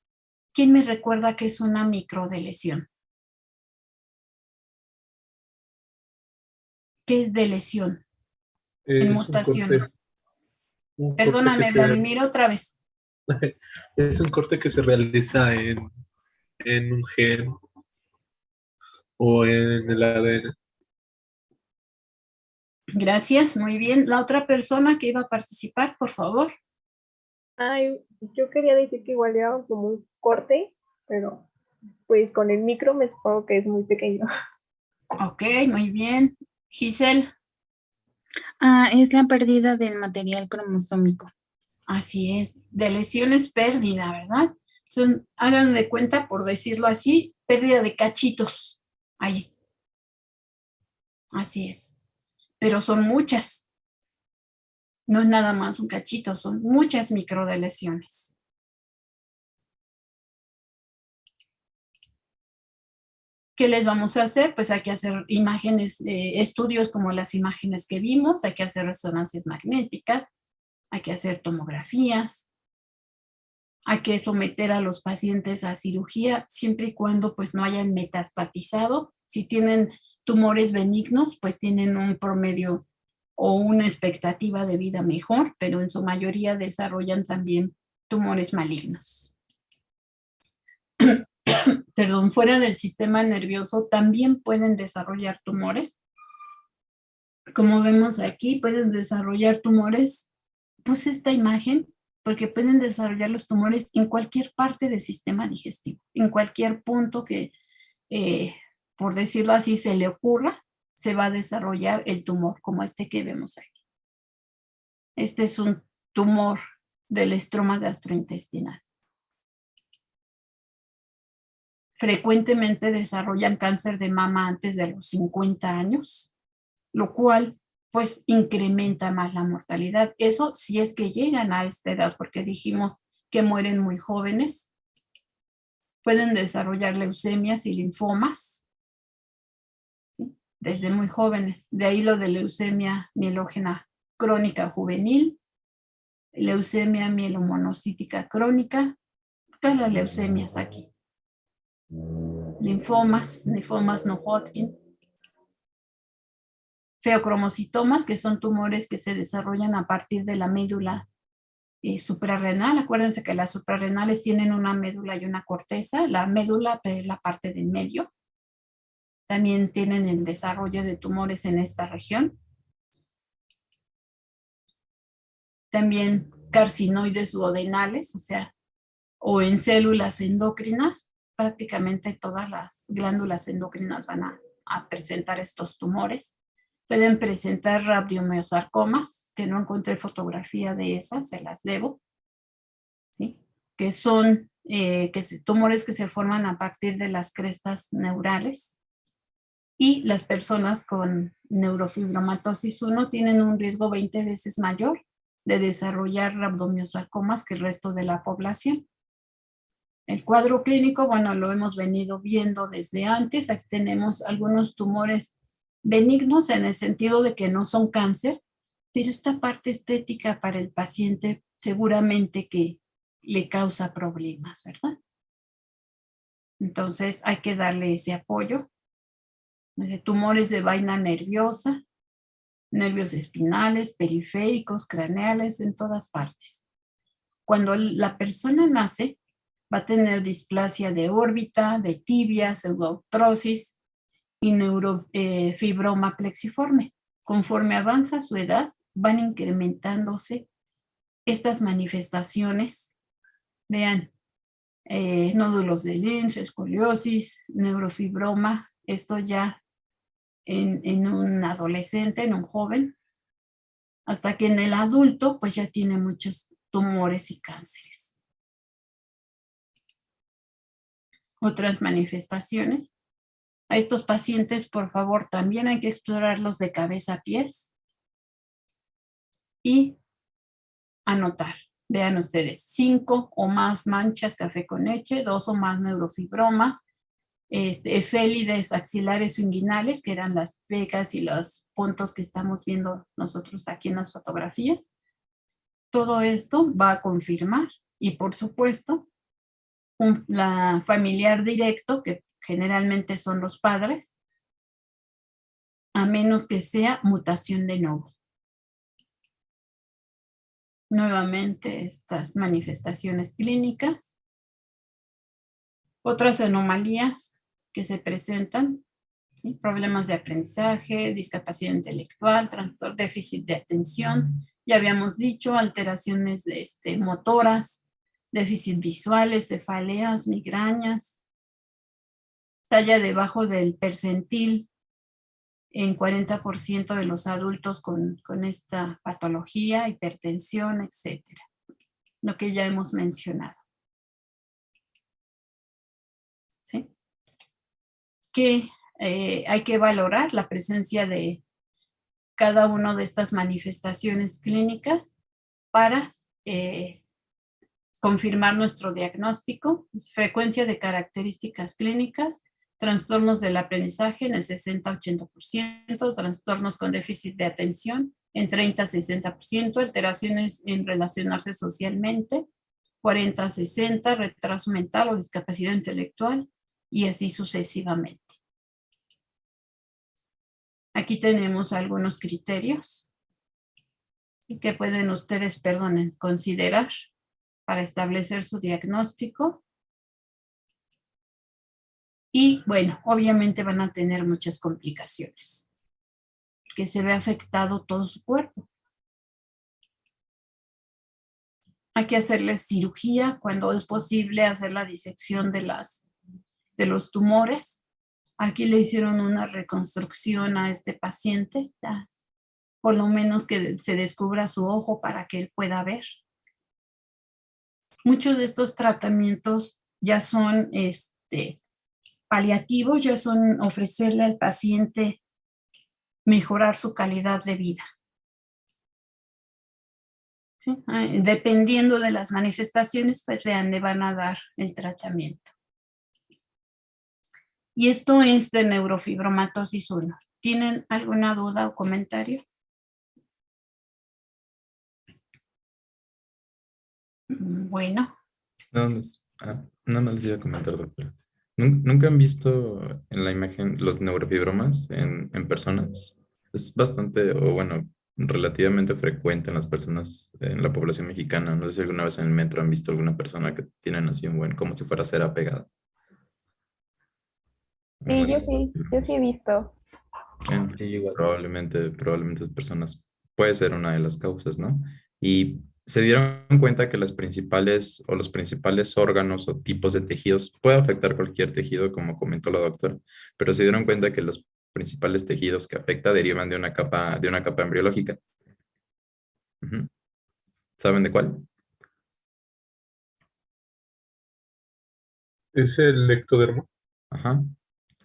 ¿Quién me recuerda qué es una microdelesión? ¿Qué es delesión en Es un corte, mutaciones? un corte que Perdóname, Vladimir, otra vez. es un corte que se realiza en un gen o en el ADN. Gracias, muy bien. La otra persona que iba a participar, por favor. Ay, yo quería decir que igual era como un corte, pero pues con el micro me supongo que es muy pequeño. Ok, muy bien. Giselle. Es la pérdida del material cromosómico. Así es, de lesiones pérdida, ¿verdad? Hagan de cuenta, por decirlo así, pérdida de cachitos. Ahí. Así es. Pero son muchas. No es nada más un cachito, son muchas microdelesiones. ¿Qué les vamos a hacer? Pues hay que hacer imágenes, estudios como las imágenes que vimos, hay que hacer resonancias magnéticas, hay que hacer tomografías, hay que someter a los pacientes a cirugía siempre y cuando pues no hayan metastatizado. Si tienen tumores benignos, pues tienen un promedio o una expectativa de vida mejor, pero en su mayoría desarrollan también tumores malignos. Perdón, fuera del sistema nervioso también pueden desarrollar tumores. Como vemos aquí, pueden desarrollar tumores. Puse esta imagen porque pueden desarrollar los tumores en cualquier parte del sistema digestivo, en cualquier punto que, por decirlo así, se le ocurra, se va a desarrollar el tumor, como este que vemos aquí. Este es un tumor del estroma gastrointestinal. Frecuentemente desarrollan cáncer de mama antes de los 50 años, lo cual pues incrementa más la mortalidad. Eso si es que llegan a esta edad, porque dijimos que mueren muy jóvenes. Pueden desarrollar leucemias y linfomas, ¿sí? Desde muy jóvenes. De ahí lo de leucemia mielógena crónica juvenil, leucemia mielomonocítica crónica, todas las leucemias aquí. Linfomas no Hodgkin. Feocromocitomas, que son tumores que se desarrollan a partir de la médula suprarrenal. Acuérdense que las suprarrenales tienen una médula y una corteza. La médula es la parte del medio. También tienen el desarrollo de tumores en esta región. También carcinoides duodenales, o en células endocrinas. Prácticamente todas las glándulas endocrinas van a presentar estos tumores. Pueden presentar radiomiosarcomas, que no encontré fotografía de esas, se las debo, ¿sí? Que son tumores que se forman a partir de las crestas neurales. Y las personas con neurofibromatosis 1 tienen un riesgo 20 veces mayor de desarrollar rabdomiosarcomas que el resto de la población. El cuadro clínico, bueno, lo hemos venido viendo desde antes. Aquí tenemos algunos tumores benignos en el sentido de que no son cáncer, pero esta parte estética para el paciente seguramente que le causa problemas, ¿verdad? Entonces hay que darle ese apoyo. De tumores de vaina nerviosa, nervios espinales, periféricos, craneales, en todas partes. Cuando la persona nace, va a tener displasia de órbita, de tibia, pseudoartrosis y neurofibroma plexiforme. Conforme avanza su edad, van incrementándose estas manifestaciones. Vean, nódulos de Lynch, escoliosis, neurofibroma, esto ya en un adolescente, en un joven, hasta que en el adulto pues ya tiene muchos tumores y cánceres. Otras manifestaciones. A estos pacientes, por favor, también hay que explorarlos de cabeza a pies y anotar. Vean ustedes, 5 o más manchas café con leche, 2 o más neurofibromas, efélides axilares o inguinales, que eran las pecas y los puntos que estamos viendo nosotros aquí en las fotografías. Todo esto va a confirmar y, por supuesto, la familiar directo, que generalmente son los padres, a menos que sea mutación de novo. Nuevamente estas manifestaciones clínicas. Otras anomalías que se presentan, ¿sí? Problemas de aprendizaje, discapacidad intelectual, trastorno, déficit de atención, ya habíamos dicho, alteraciones motoras, déficit visuales, cefaleas, migrañas, talla debajo del percentil en 40% de los adultos con esta patología, hipertensión, etcétera. Lo que ya hemos mencionado. ¿Sí? Que hay que valorar la presencia de cada una de estas manifestaciones clínicas para confirmar nuestro diagnóstico, frecuencia de características clínicas, trastornos del aprendizaje en el 60-80%, trastornos con déficit de atención en 30-60%, alteraciones en relacionarse socialmente, 40-60%, retraso mental o discapacidad intelectual, y así sucesivamente. Aquí tenemos algunos criterios que pueden ustedes, considerar para establecer su diagnóstico. Y bueno, obviamente van a tener muchas complicaciones, que se ve afectado todo su cuerpo. Hay que hacerles cirugía cuando es posible, hacer la disección de los tumores. Aquí le hicieron una reconstrucción a este paciente, por lo menos que se descubra su ojo para que él pueda ver. Muchos de estos tratamientos ya son paliativos, ya son ofrecerle al paciente mejorar su calidad de vida. ¿Sí? Dependiendo de las manifestaciones, pues vean, le van a dar el tratamiento. Y esto es de neurofibromatosis 1. ¿Tienen alguna duda o comentario? Bueno. Nada más les iba a comentar, doctora. ¿Nunca han visto en la imagen los neurofibromas en personas? Es bastante, o bueno, relativamente frecuente en las personas, en la población mexicana. No sé si alguna vez en el metro han visto alguna persona que tienen así un buen, como si fuera cera pegada. Sí, yo sí he visto. Sí, igual. Probablemente esas personas puede ser una de las causas, ¿no? Y se dieron cuenta que los principales órganos o tipos de tejidos puede afectar cualquier tejido, como comentó la doctora, pero se dieron cuenta que los principales tejidos que afecta derivan de una capa embriológica. Ujú. ¿Saben de cuál? Es el ectodermo. Ajá.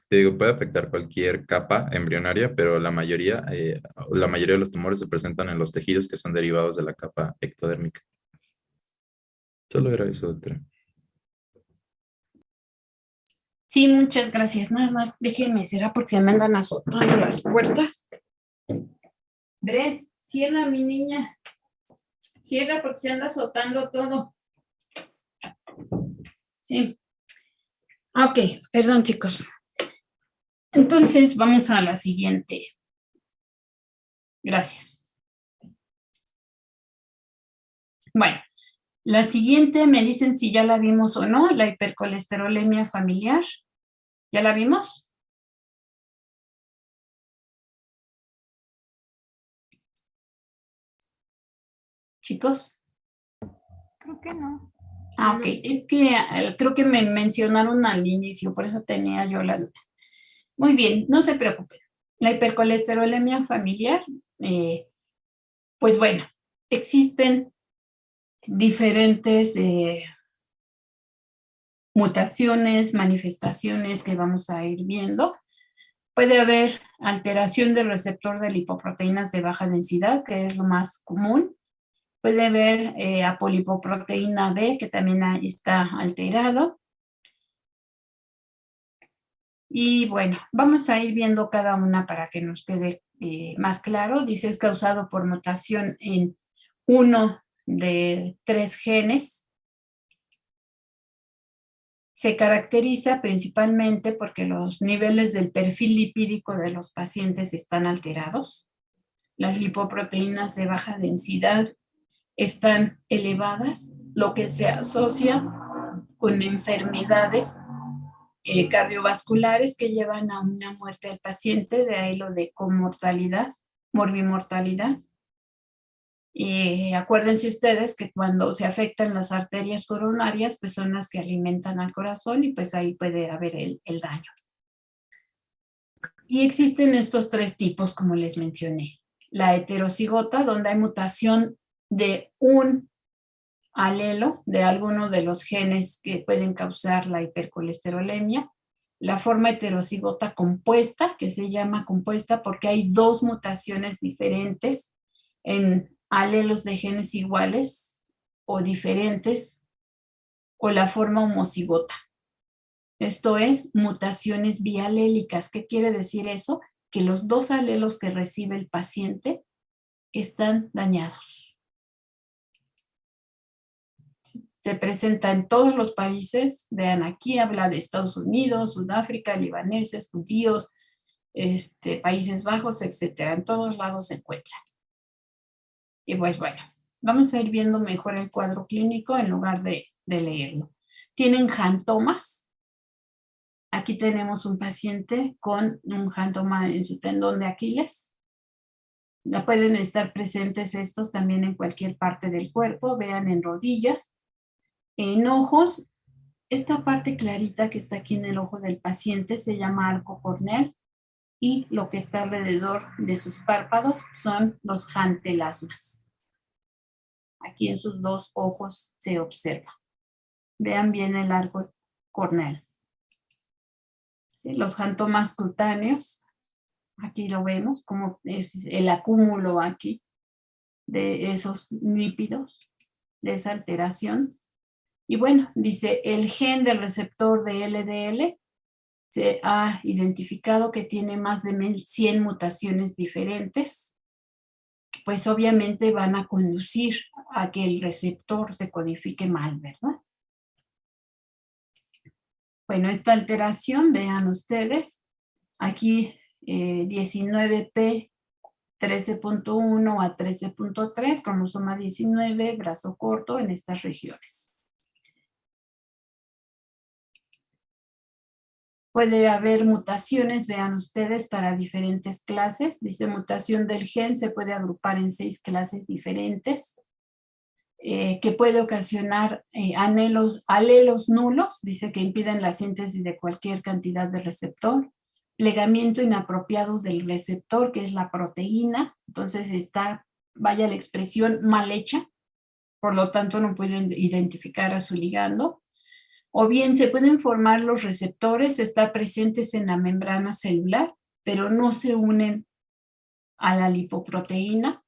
Te digo, puede afectar cualquier capa embrionaria, pero la mayoría de los tumores se presentan en los tejidos que son derivados de la capa ectodérmica. Solo era eso, doctora. Sí, muchas gracias. Nada más déjenme cerrar porque se me andan azotando las puertas. Bren, cierra, mi niña. Cierra porque se anda azotando todo. Sí. Ok, perdón, chicos. Entonces, vamos a la siguiente. Gracias. Bueno, la siguiente me dicen si ya la vimos o no, la hipercolesterolemia familiar. ¿Ya la vimos? Chicos. Creo que no. Ah, ok. Es que creo que me mencionaron al inicio, por eso tenía yo la duda. Muy bien, no se preocupen. La hipercolesterolemia familiar, pues bueno, existen diferentes mutaciones, manifestaciones que vamos a ir viendo. Puede haber alteración del receptor de lipoproteínas de baja densidad, que es lo más común. Puede haber apolipoproteína B, que también está alterado. Y bueno, vamos a ir viendo cada una para que nos quede más claro. Dice, es causado por mutación en uno de 3 genes. Se caracteriza principalmente porque los niveles del perfil lipídico de los pacientes están alterados. Las lipoproteínas de baja densidad están elevadas, lo que se asocia con enfermedades cardiovasculares que llevan a una muerte del paciente, de ahí lo de comortalidad, morbimortalidad. Acuérdense ustedes que cuando se afectan las arterias coronarias, pues son las que alimentan al corazón y pues ahí puede haber el daño. Y existen estos 3 tipos, como les mencioné. La heterocigota, donde hay mutación de un alelo de alguno de los genes que pueden causar la hipercolesterolemia. La forma heterocigota compuesta, que se llama compuesta porque hay 2 mutaciones diferentes en alelos de genes iguales o diferentes, o la forma homocigota. Esto es mutaciones bialélicas. ¿Qué quiere decir eso? Que los 2 alelos que recibe el paciente están dañados. Se presenta en todos los países. Vean aquí, habla de Estados Unidos, Sudáfrica, libaneses, judíos, Países Bajos, etcétera. En todos lados se encuentra. Y pues bueno, vamos a ir viendo mejor el cuadro clínico en lugar de leerlo. Tienen jantomas. Aquí tenemos un paciente con un jantoma en su tendón de Aquiles. Ya pueden estar presentes estos también en cualquier parte del cuerpo. Vean en rodillas. En ojos, esta parte clarita que está aquí en el ojo del paciente se llama arco corneal y lo que está alrededor de sus párpados son los jantelasmas. Aquí en sus 2 ojos se observa. Vean bien el arco corneal. ¿Sí? Los jantomas cutáneos, aquí lo vemos, como es el acúmulo aquí de esos lípidos, de esa alteración. Y bueno, dice, el gen del receptor de LDL se ha identificado que tiene más de 100 mutaciones diferentes, pues obviamente van a conducir a que el receptor se codifique mal, ¿verdad? Bueno, esta alteración, vean ustedes, aquí 19P 13.1 a 13.3, cromosoma 19, brazo corto en estas regiones. Puede haber mutaciones, vean ustedes, para diferentes clases. Dice mutación del gen se puede agrupar en 6 clases diferentes, que puede ocasionar alelos nulos, dice que impiden la síntesis de cualquier cantidad de receptor, plegamiento inapropiado del receptor, que es la proteína, entonces está, vaya la expresión, mal hecha, por lo tanto no pueden identificar a su ligando. O bien se pueden formar los receptores, están presentes en la membrana celular, pero no se unen a la lipoproteína.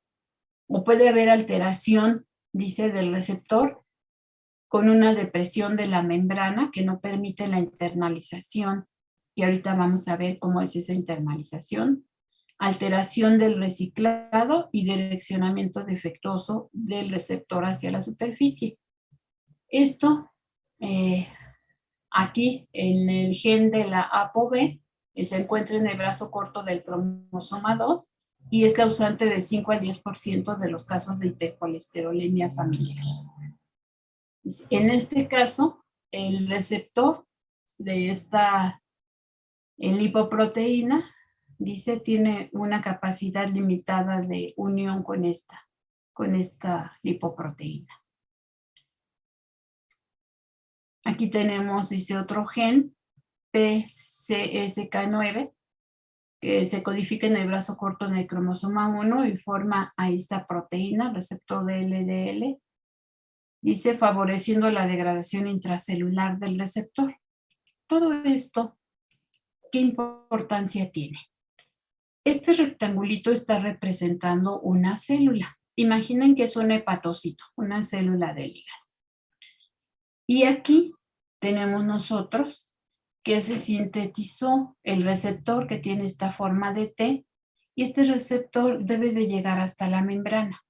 O puede haber alteración, dice, del receptor con una depresión de la membrana que no permite la internalización, y ahorita vamos a ver cómo es esa internalización. Alteración del reciclado y direccionamiento defectuoso del receptor hacia la superficie. Esto, aquí en el gen de la ApoB, se encuentra en el brazo corto del cromosoma 2 y es causante de 5 al 10% de los casos de hipercolesterolemia familiar. En este caso, el receptor de esta lipoproteína, dice, tiene una capacidad limitada de unión con esta lipoproteína. Aquí tenemos, dice, otro gen, PCSK9, que se codifica en el brazo corto en el cromosoma 1 y forma a esta proteína, receptor de LDL, dice, favoreciendo la degradación intracelular del receptor. Todo esto, ¿qué importancia tiene? Este rectangulito está representando una célula. Imaginen que es un hepatocito, una célula del hígado. Y aquí tenemos nosotros que se sintetizó el receptor que tiene esta forma de T, y este receptor debe de llegar hasta la membrana.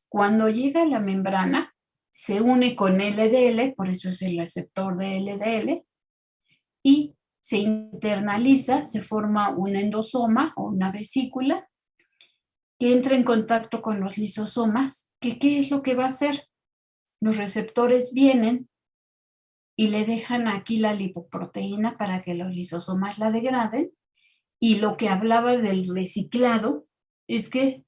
Cuando llega a la membrana, se une con LDL, por eso es el receptor de LDL, y se internaliza, se forma un endosoma o una vesícula que entra en contacto con los lisosomas, que ¿qué es lo que va a hacer? Los receptores vienen y le dejan aquí la lipoproteína para que los lisosomas la degraden, y lo que hablaba del reciclado es que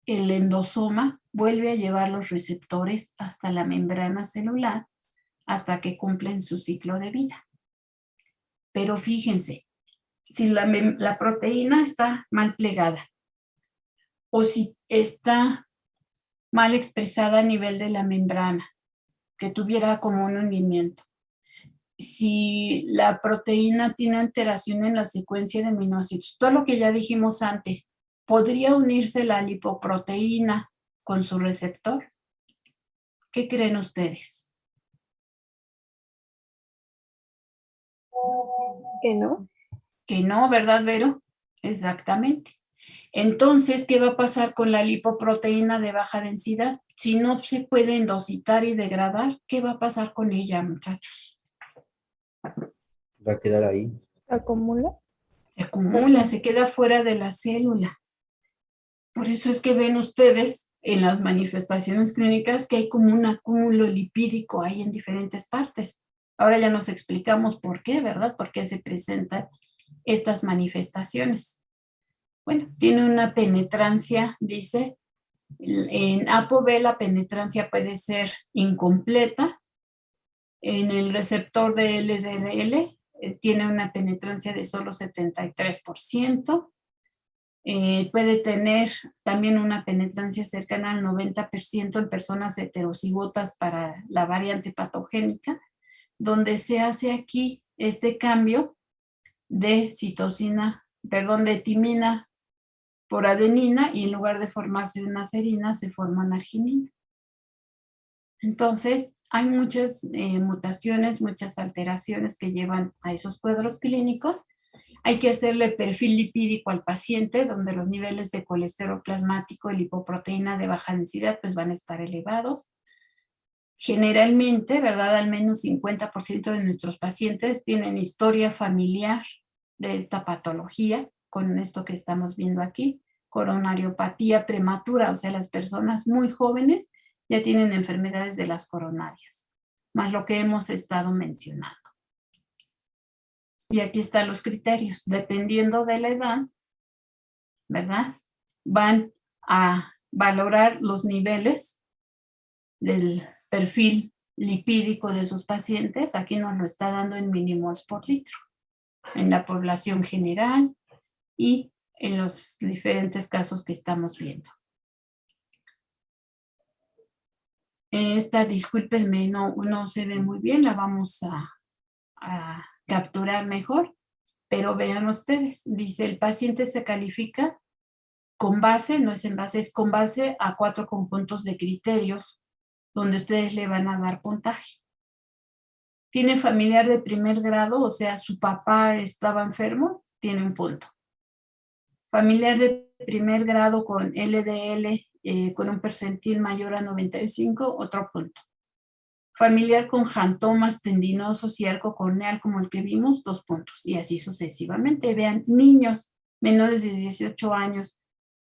el endosoma vuelve a llevar los receptores hasta la membrana celular hasta que cumplen su ciclo de vida. Pero fíjense, si la proteína está mal plegada o si está mal expresada a nivel de la membrana, que tuviera como un hundimiento, si la proteína tiene alteración en la secuencia de aminoácidos, todo lo que ya dijimos antes, ¿podría unirse la lipoproteína con su receptor? ¿Qué creen ustedes? Que no. Que no, ¿verdad, Vero? Exactamente. Entonces, ¿qué va a pasar con la lipoproteína de baja densidad? Si no se puede endocitar y degradar, ¿qué va a pasar con ella, muchachos? Va a quedar ahí. ¿Se acumula? Se acumula, se queda fuera de la célula. Por eso es que ven ustedes en las manifestaciones clínicas que hay como un acúmulo lipídico ahí en diferentes partes. Ahora ya nos explicamos por qué, ¿verdad? Por qué se presentan estas manifestaciones. Bueno, tiene una penetrancia, dice, en ApoB la penetrancia puede ser incompleta. En el receptor de LDL tiene una penetrancia de solo 73%. Puede tener también una penetrancia cercana al 90% en personas heterocigotas para la variante patogénica, donde se hace aquí este cambio de de timina por adenina, y en lugar de formarse una serina se forma una arginina. Entonces, hay muchas mutaciones, muchas alteraciones que llevan a esos cuadros clínicos. Hay que hacerle perfil lipídico al paciente, donde los niveles de colesterol plasmático y lipoproteína de baja densidad pues van a estar elevados. Generalmente, ¿verdad? Al menos 50% de nuestros pacientes tienen historia familiar de esta patología, con esto que estamos viendo aquí, coronariopatía prematura, o sea, las personas muy jóvenes ya tienen enfermedades de las coronarias, más lo que hemos estado mencionando. Y aquí están los criterios, dependiendo de la edad, ¿verdad? Van a valorar los niveles del perfil lipídico de sus pacientes. Aquí nos lo está dando en millimoles por litro. en la población general y en los diferentes casos que estamos viendo. Esta, discúlpenme, no se ve muy bien, la vamos a capturar mejor, pero vean ustedes, dice el paciente se califica con base, no es en base, es con base a 4 conjuntos de criterios donde ustedes le van a dar puntaje. Tiene familiar de primer grado, o sea, su papá estaba enfermo, tiene un punto. Familiar de primer grado con LDL, con un percentil mayor a 95, otro punto. Familiar con jantomas tendinosos y arco corneal como el que vimos, 2 puntos. Y así sucesivamente. Vean, niños menores de 18 años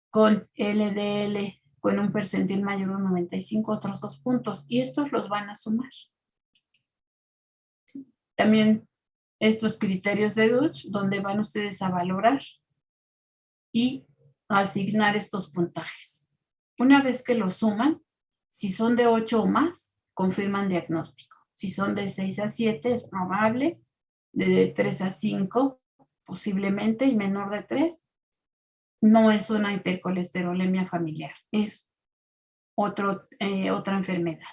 con LDL, con un percentil mayor a 95, otros 2 puntos. Y estos los van a sumar. También estos criterios de Deutsch, donde van ustedes a valorar y asignar estos puntajes. Una vez que los suman, si son de 8 o más, confirman diagnóstico. Si son de 6 a 7, es probable. De 3 a 5, posiblemente, y menor de 3, no es una hipercolesterolemia familiar, es otra enfermedad.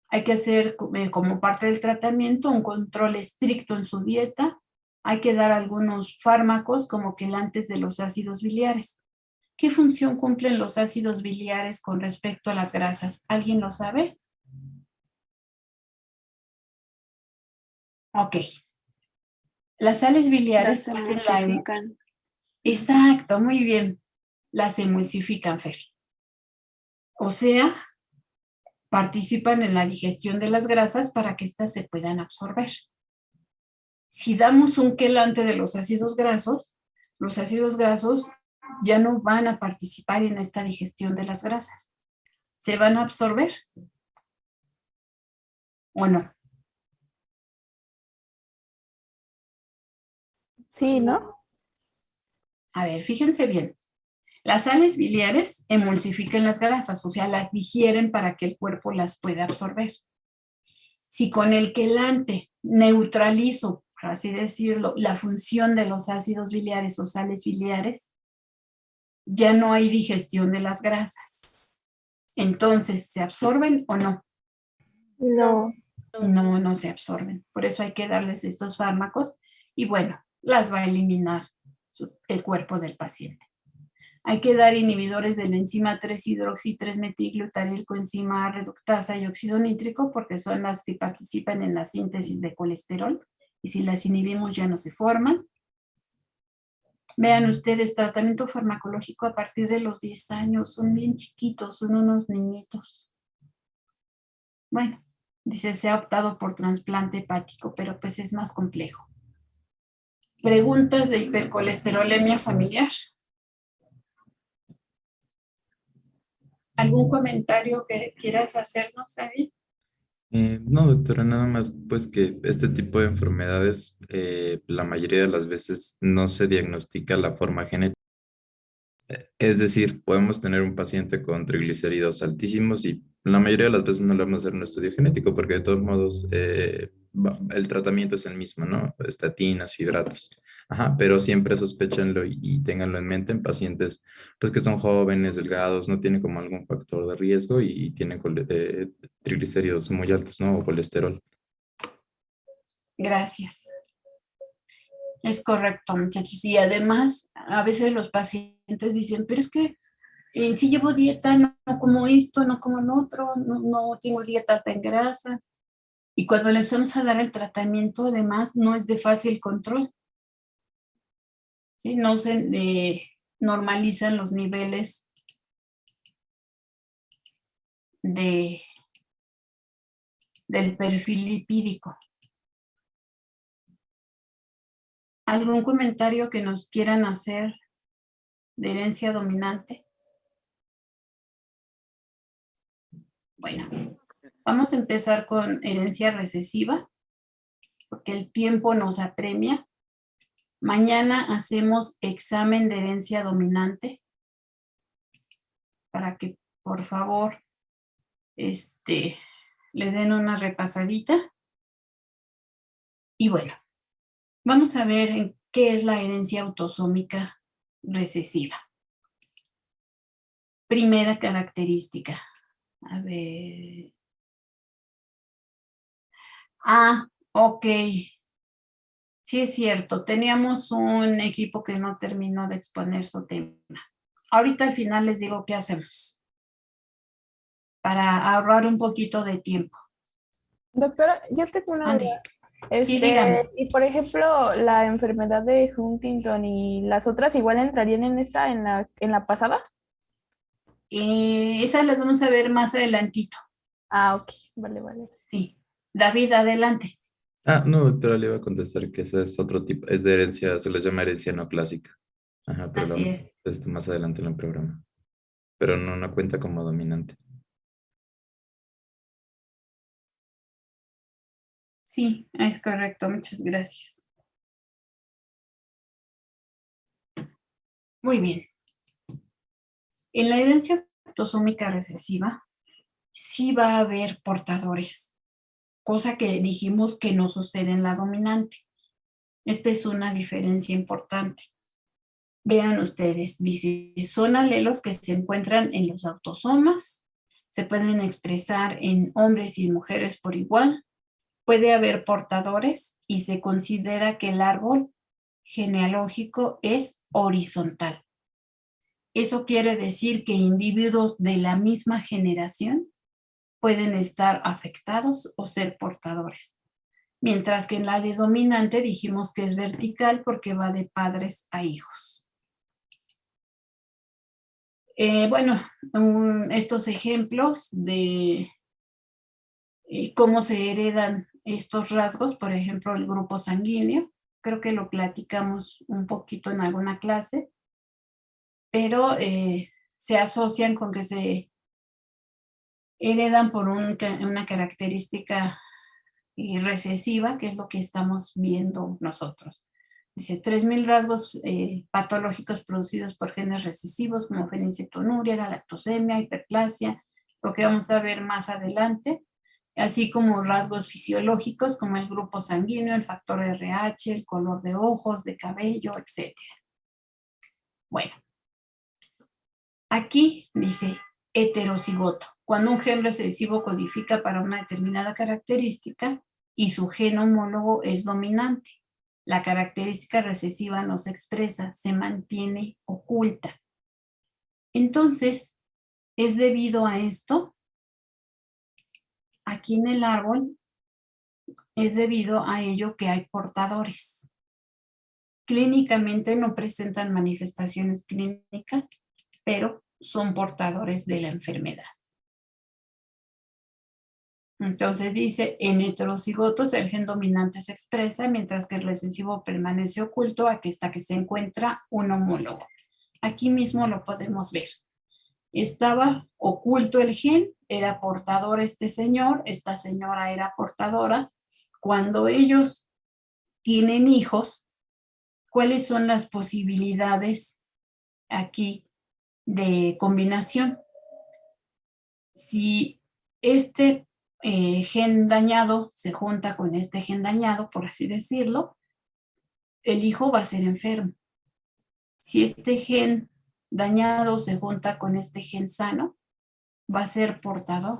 Hay que hacer como parte del tratamiento un control estricto en su dieta. Hay que dar algunos fármacos como quelantes de los ácidos biliares. ¿Qué función cumplen los ácidos biliares con respecto a las grasas? ¿Alguien lo sabe? Ok. Las sales biliares Las hacen la emulsifican. Exacto, muy bien. Las emulsifican, Fer. O sea, participan en la digestión de las grasas para que éstas se puedan absorber. Si damos un quelante de los ácidos grasos ya no van a participar en esta digestión de las grasas. ¿Se van a absorber? ¿O no? Sí, ¿no? A ver, fíjense bien. Las sales biliares emulsifican las grasas, o sea, las digieren para que el cuerpo las pueda absorber. Si con el quelante neutralizo, por así decirlo, la función de los ácidos biliares o sales biliares, ya no hay digestión de las grasas. Entonces, ¿se absorben o no? No. No se absorben. Por eso hay que darles estos fármacos y bueno, las va a eliminar el cuerpo del paciente. Hay que dar inhibidores de la enzima 3-hidroxi-3-metilglutaril, coenzima reductasa y óxido nítrico porque son las que participan en la síntesis de colesterol y si las inhibimos ya no se forman. Vean ustedes, tratamiento farmacológico a partir de los 10 años, son bien chiquitos, son unos niñitos. Bueno, dice, se ha optado por trasplante hepático, pero pues es más complejo. Preguntas de hipercolesterolemia familiar. ¿Algún comentario que quieras hacernos, David? No, doctora, nada más pues que este tipo de enfermedades la mayoría de las veces no se diagnostica la forma genética. Es decir, podemos tener un paciente con triglicéridos altísimos y la mayoría de las veces no le vamos a hacer un estudio genético porque de todos modos el tratamiento es el mismo, ¿no? Estatinas, fibratos. Ajá, pero siempre sospéchenlo y ténganlo en mente en pacientes pues que son jóvenes, delgados, no tienen como algún factor de riesgo y tienen triglicéridos muy altos, ¿no? O colesterol. Gracias. Es correcto, muchachos. Y además, a veces los pacientes dicen, pero es que si llevo dieta, no como esto, no como lo otro, no tengo dieta alta en grasas. Y cuando le empezamos a dar el tratamiento, además, no es de fácil control. ¿Sí? No se normalizan los niveles del perfil lipídico. ¿Algún comentario que nos quieran hacer de herencia dominante? Bueno, vamos a empezar con herencia recesiva, porque el tiempo nos apremia. Mañana hacemos examen de herencia dominante, para que por favor le den una repasadita. Y bueno, Vamos a ver en qué es la herencia autosómica recesiva. Primera característica. A ver. Ah, ok. Sí es cierto. Teníamos un equipo que no terminó de exponer su tema. Ahorita al final les digo qué hacemos para ahorrar un poquito de tiempo. Doctora, yo tengo una duda. Ande. Sí, dígame. Y por ejemplo, la enfermedad de Huntington y las otras igual entrarían en esta, en la pasada. Esas las vamos a ver más adelantito. Ah, ok, vale, vale. Sí. David, adelante. Ah, no, doctora, le iba a contestar que ese es otro tipo, es de herencia, se les llama herencia no clásica. Ajá, pero Así es. más adelante en el programa. Pero no cuenta como dominante. Sí, es correcto. Muchas gracias. Muy bien. En la herencia autosómica recesiva sí va a haber portadores, cosa que dijimos que no sucede en la dominante. Esta es una diferencia importante. Vean ustedes, dice, son alelos que se encuentran en los autosomas, se pueden expresar en hombres y en mujeres por igual, puede haber portadores y se considera que el árbol genealógico es horizontal. Eso quiere decir que individuos de la misma generación pueden estar afectados o ser portadores. Mientras que en la de dominante dijimos que es vertical porque va de padres a hijos. Bueno, estos ejemplos de cómo se heredan estos rasgos, por ejemplo, el grupo sanguíneo, creo que lo platicamos un poquito en alguna clase, pero se asocian con que se heredan por una característica recesiva, que es lo que estamos viendo nosotros. Dice, 3.000 rasgos patológicos producidos por genes recesivos como fenilcetonuria, galactosemia, hiperplasia, lo que vamos a ver más adelante, así como rasgos fisiológicos como el grupo sanguíneo, el factor RH, el color de ojos, de cabello, etc. Bueno, aquí dice heterocigoto, cuando un gen recesivo codifica para una determinada característica y su gen homólogo es dominante. La característica recesiva no se expresa, se mantiene oculta. Entonces, es debido a esto, aquí en el árbol, es debido a ello que hay portadores. Clínicamente no presentan manifestaciones clínicas, pero son portadores de la enfermedad. Entonces dice, en heterocigotos el gen dominante se expresa, mientras que el recesivo permanece oculto hasta que se encuentra un homólogo. Aquí mismo lo podemos ver. Estaba oculto el gen, era portador este señor, esta señora era portadora. Cuando ellos tienen hijos, ¿cuáles son las posibilidades aquí de combinación? Si este gen dañado se junta con este gen dañado, por así decirlo, el hijo va a ser enfermo. Si este gen dañado se junta con este gen sano, va a ser portador.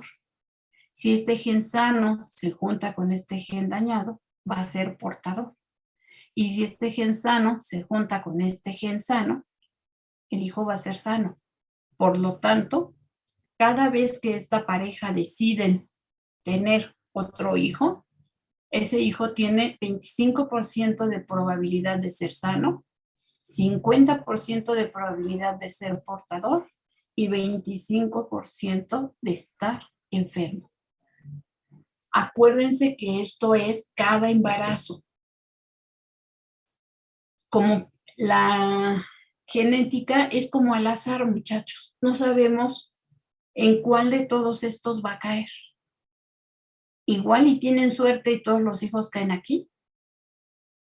Si este gen sano se junta con este gen dañado, va a ser portador. Y si este gen sano se junta con este gen sano, el hijo va a ser sano. Por lo tanto, cada vez que esta pareja deciden tener otro hijo, ese hijo tiene 25% de probabilidad de ser sano, 50% de probabilidad de ser portador y 25% de estar enfermo. Acuérdense que esto es cada embarazo. Como la genética es como al azar, muchachos. No sabemos en cuál de todos estos va a caer. Igual y tienen suerte y todos los hijos caen aquí.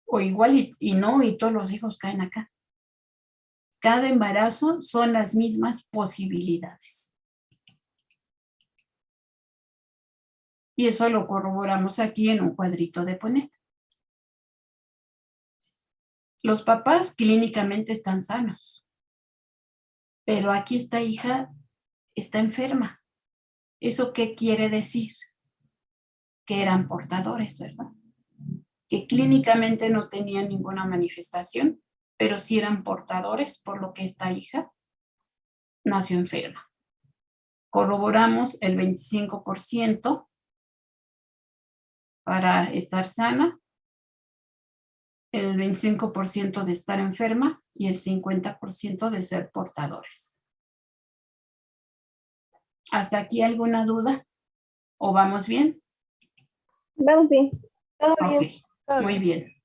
O igual y no y todos los hijos caen acá. Cada embarazo son las mismas posibilidades. Y eso lo corroboramos aquí en un cuadrito de poner. Los papás clínicamente están sanos, pero aquí esta hija está enferma. ¿Eso qué quiere decir? Que eran portadores, ¿verdad? Que clínicamente no tenían ninguna manifestación, pero sí eran portadores, por lo que esta hija nació enferma. Corroboramos el 25% para estar sana, el 25% de estar enferma y el 50% de ser portadores. ¿Hasta aquí alguna duda? ¿O vamos bien? Vamos bien. Todo Ok, bien. Todo muy bien. bien.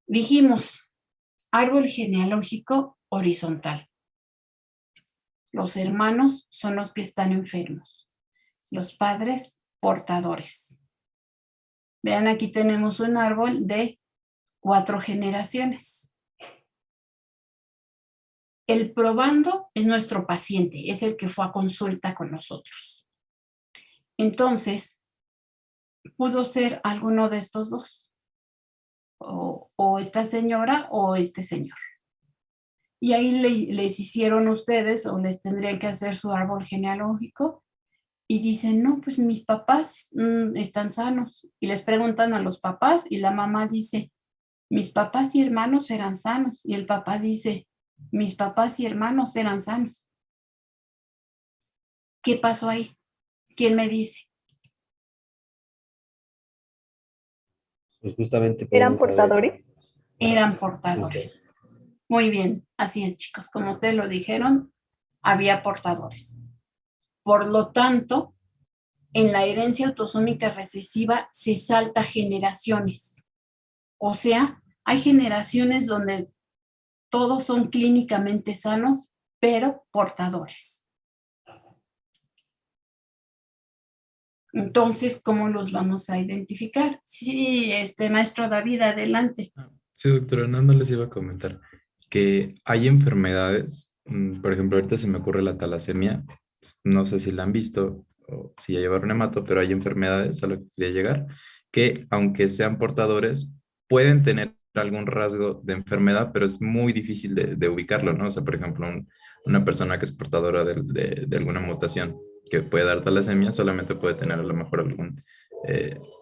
Dijimos, árbol genealógico horizontal. Los hermanos son los que están enfermos. Los padres, portadores. Vean, aquí tenemos un árbol de 4 generaciones. El probando es nuestro paciente, es el que fue a consulta con nosotros. Entonces, pudo ser alguno de estos dos. O esta señora o este señor. Y ahí les hicieron ustedes o les tendrían que hacer su árbol genealógico y dicen, no, pues mis papás están sanos. Y les preguntan a los papás y la mamá dice, mis papás y hermanos eran sanos. Y el papá dice, mis papás y hermanos eran sanos. ¿Qué pasó ahí? ¿Quién me dice? Pues justamente ¿Eran podemos saber. portadores? Eran portadores. Muy bien, así es, chicos. Como ustedes lo dijeron, había portadores. Por lo tanto, en la herencia autosómica recesiva se salta generaciones. O sea, hay generaciones donde todos son clínicamente sanos, pero portadores. Entonces, ¿cómo los vamos a identificar? Sí, maestro David, adelante. Sí, doctora, nada más les iba a comentar que hay enfermedades, por ejemplo, ahorita se me ocurre la talasemia, no sé si la han visto o si ya llevaron hemato, pero hay enfermedades a lo que quería llegar, que aunque sean portadores, pueden tener algún rasgo de enfermedad, pero es muy difícil de ubicarlo, ¿no? O sea, por ejemplo, una persona que es portadora de alguna mutación que puede dar talasemia, solamente puede tener a lo mejor alguna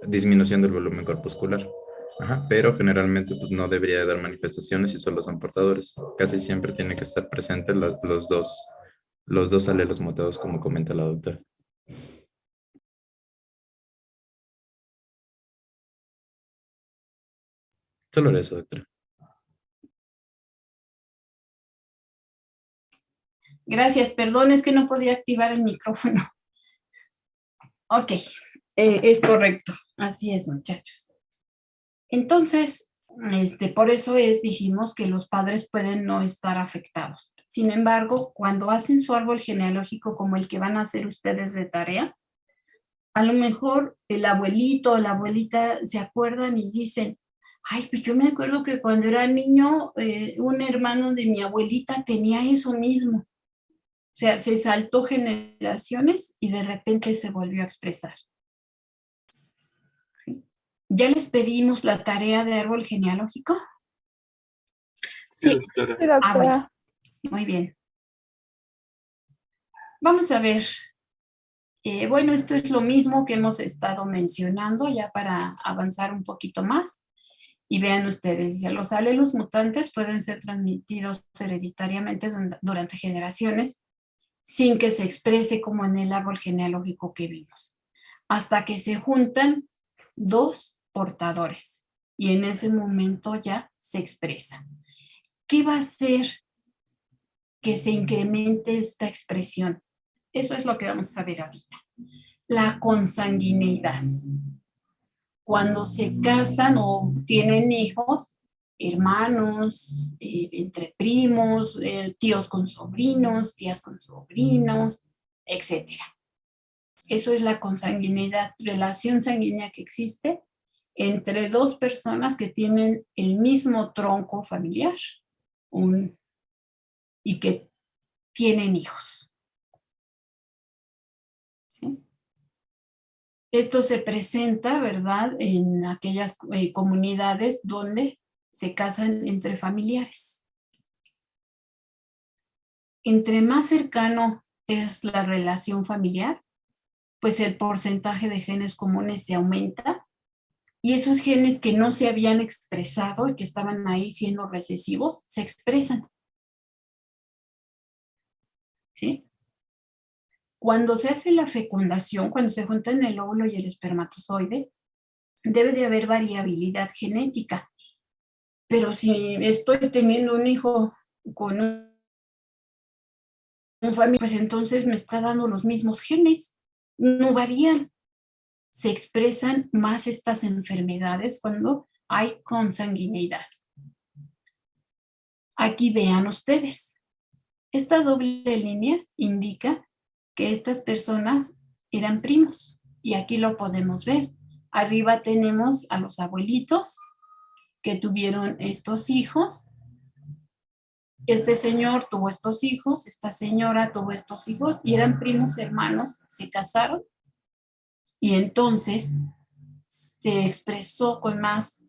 disminución del volumen corpuscular. Ajá, pero generalmente pues no debería de dar manifestaciones y solo son portadores. Casi siempre tiene que estar presentes los dos alelos mutados, como comenta la doctora. Solo era eso, doctora. Gracias, perdón, es que no podía activar el micrófono. Ok, es correcto. Así es, muchachos. Entonces, por eso dijimos que los padres pueden no estar afectados. Sin embargo, cuando hacen su árbol genealógico como el que van a hacer ustedes de tarea, a lo mejor el abuelito o la abuelita se acuerdan y dicen, ay, pues yo me acuerdo que cuando era niño, un hermano de mi abuelita tenía eso mismo. O sea, se saltó generaciones y de repente se volvió a expresar. ¿Ya les pedimos la tarea de árbol genealógico? Sí, Sí. doctora. Sí, doctora. Bueno, muy bien. Vamos a ver. Bueno, esto es lo mismo que hemos estado mencionando ya para avanzar un poquito más. Y vean ustedes, los alelos mutantes pueden ser transmitidos hereditariamente durante generaciones sin que se exprese como en el árbol genealógico que vimos, hasta que se juntan 2 portadores y en ese momento ya se expresa. ¿Qué va a hacer que se incremente esta expresión? Eso es lo que vamos a ver ahorita. La consanguineidad. Cuando se casan o tienen hijos, hermanos, entre primos, tíos con sobrinos, tías con sobrinos, etc. Eso es la consanguineidad, relación sanguínea que existe entre 2 personas que tienen el mismo tronco familiar y que tienen hijos. ¿Sí? Esto se presenta, ¿verdad?, en aquellas comunidades donde se casan entre familiares. Entre más cercano es la relación familiar, pues el porcentaje de genes comunes se aumenta y esos genes que no se habían expresado y que estaban ahí siendo recesivos, se expresan. ¿Sí? Cuando se hace la fecundación, cuando se juntan el óvulo y el espermatozoide, debe de haber variabilidad genética. Pero si estoy teniendo un hijo con un familiar, pues entonces me está dando los mismos genes, no varían. Se expresan más estas enfermedades cuando hay consanguinidad. Aquí vean ustedes. Esta doble línea indica que estas personas eran primos y aquí lo podemos ver. Arriba tenemos a los abuelitos que tuvieron estos hijos. Este señor tuvo estos hijos, esta señora tuvo estos hijos y eran primos hermanos, se casaron y entonces se expresó con más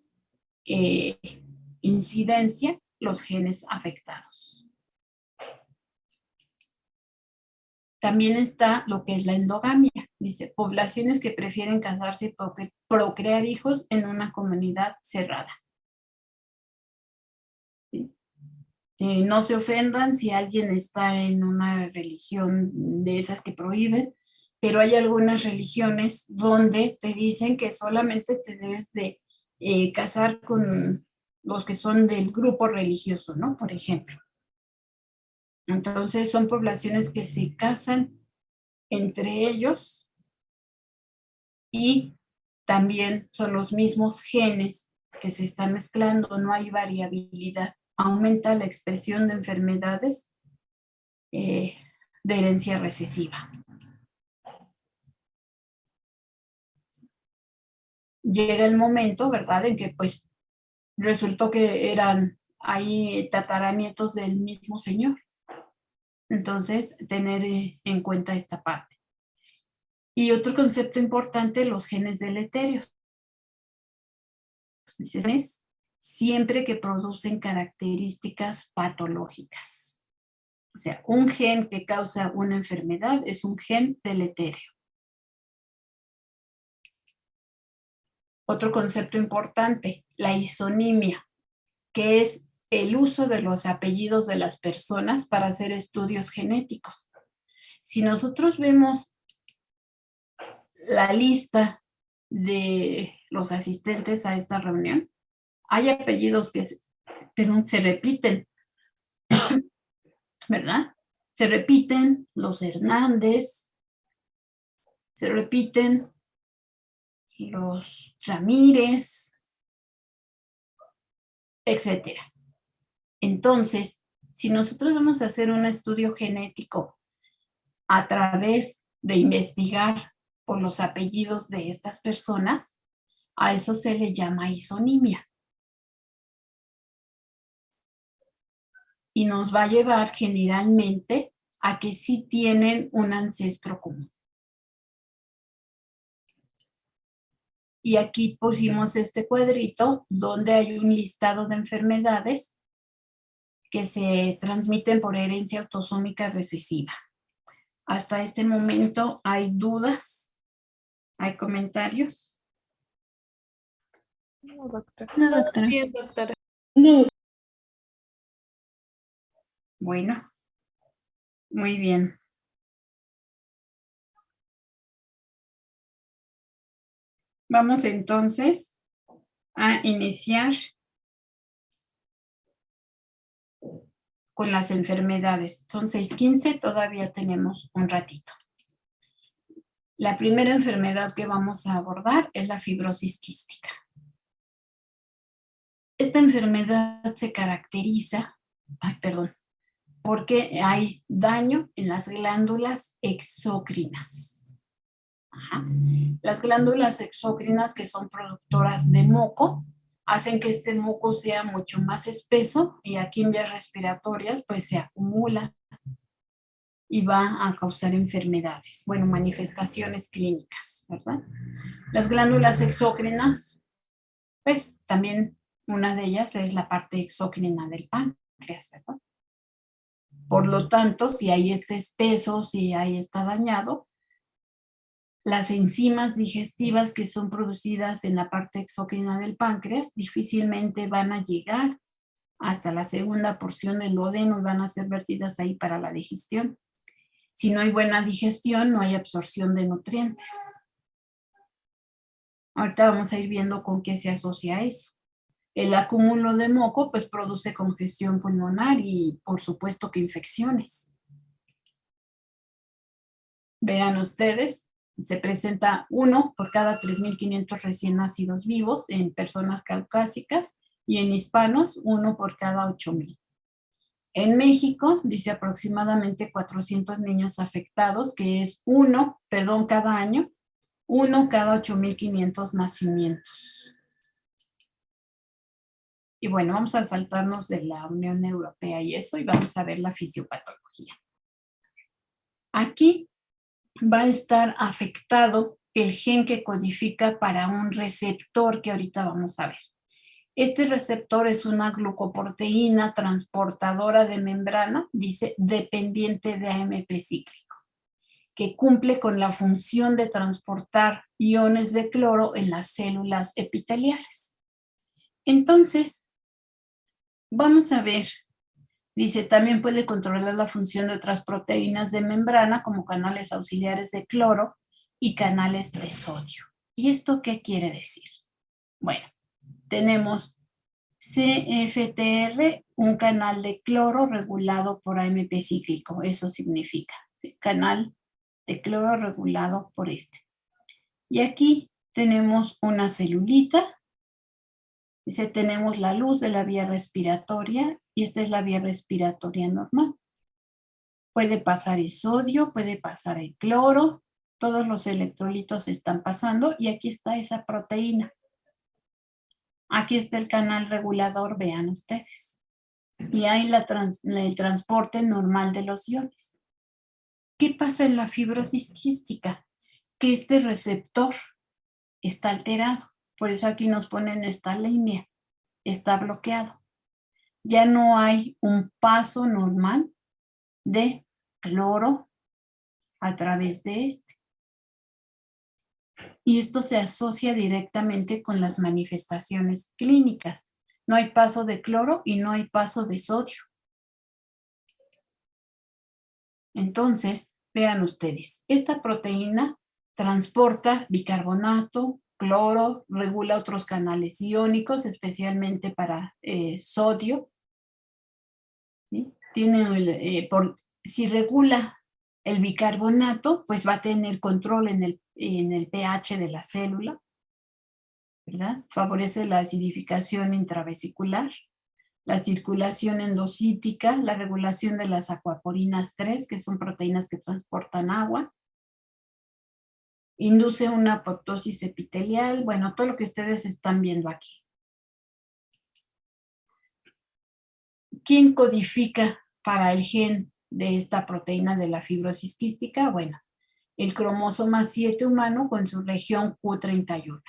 incidencia los genes afectados. También está lo que es la endogamia. Dice, poblaciones que prefieren casarse y procrear hijos en una comunidad cerrada. ¿Sí? No se ofendan si alguien está en una religión de esas que prohíben, pero hay algunas religiones donde te dicen que solamente te debes de casar con los que son del grupo religioso, ¿no? Por ejemplo. Entonces son poblaciones que se casan entre ellos y también son los mismos genes que se están mezclando, no hay variabilidad. Aumenta la expresión de enfermedades de herencia recesiva. Llega el momento, ¿verdad?, en que pues resultó que eran ahí tataranietos del mismo señor. Entonces, tener en cuenta esta parte. Y otro concepto importante, los genes deleterios. Genes siempre que producen características patológicas. O sea, un gen que causa una enfermedad es un gen deleterio. Otro concepto importante, la isonimia, que es el uso de los apellidos de las personas para hacer estudios genéticos. Si nosotros vemos la lista de los asistentes a esta reunión, hay apellidos que se repiten, ¿verdad? Se repiten los Hernández, se repiten los Ramírez, etcétera. Entonces, si nosotros vamos a hacer un estudio genético a través de investigar por los apellidos de estas personas, a eso se le llama isonimia. Y nos va a llevar generalmente a que sí tienen un ancestro común. Y aquí pusimos este cuadrito donde hay un listado de enfermedades que se transmiten por herencia autosómica recesiva. Hasta este momento, ¿hay dudas? ¿Hay comentarios? No, doctora. No, doctora. Bien, doctora. Bueno, muy bien. Vamos entonces a iniciar con las enfermedades. Son 6:15, todavía tenemos un ratito. La primera enfermedad que vamos a abordar es la fibrosis quística. Esta enfermedad se caracteriza, porque hay daño en las glándulas exócrinas. Ajá. Las glándulas exócrinas, que son productoras de moco, hacen que este moco sea mucho más espeso y aquí en vías respiratorias pues se acumula. y va a causar enfermedades, bueno, manifestaciones clínicas, ¿verdad? Las glándulas exócrinas, pues también una de ellas es la parte exócrina del páncreas, ¿verdad? Por lo tanto, si ahí está espeso, si ahí está dañado, las enzimas digestivas que son producidas en la parte exócrina del páncreas difícilmente van a llegar hasta la segunda porción del duodeno y van a ser vertidas ahí para la digestión. Si no hay buena digestión, no hay absorción de nutrientes. Ahorita vamos a ir viendo con qué se asocia eso. El acúmulo de moco pues produce congestión pulmonar y por supuesto que infecciones. Vean ustedes, se presenta 1 por cada 3.500 recién nacidos vivos en personas caucásicas y en hispanos 1 por cada 8.000. En México dice aproximadamente 400 niños afectados, que es cada año, 1 cada 8.500 nacimientos. Y bueno, vamos a saltarnos de la Unión Europea y eso, y vamos a ver la fisiopatología. Aquí va a estar afectado el gen que codifica para un receptor que ahorita vamos a ver. Este receptor es una glucoproteína transportadora de membrana, dice, dependiente de AMP cíclico, que cumple con la función de transportar iones de cloro en las células epiteliales. Entonces, vamos a ver, dice, también puede controlar la función de otras proteínas de membrana como canales auxiliares de cloro y canales de sodio. ¿Y esto qué quiere decir? Bueno, tenemos CFTR, un canal de cloro regulado por AMP cíclico, eso significa, ¿sí? Canal de cloro regulado por este. Y aquí tenemos una celulita. Dice, tenemos la luz de la vía respiratoria y esta es la vía respiratoria normal. Puede pasar el sodio, puede pasar el cloro, todos los electrolitos están pasando y aquí está esa proteína. Aquí está el canal regulador, vean ustedes. Y hay el transporte normal de los iones. ¿Qué pasa en la fibrosis quística? Que este receptor está alterado. Por eso aquí nos ponen esta línea. Está bloqueado. Ya no hay un paso normal de cloro a través de este. Y esto se asocia directamente con las manifestaciones clínicas. No hay paso de cloro y no hay paso de sodio. Entonces, vean ustedes, esta proteína transporta bicarbonato, cloro, regula otros canales iónicos, especialmente para sodio. ¿Sí? Si regula el bicarbonato, pues va a tener control en el pH de la célula, ¿verdad? Favorece la acidificación intravesicular, la circulación endocítica, la regulación de las acuaporinas 3, que son proteínas que transportan agua, induce una apoptosis epitelial, bueno, todo lo que ustedes están viendo aquí. ¿Quién codifica para el gen de esta proteína de la fibrosis quística? Bueno, el cromosoma 7 humano con su región Q31.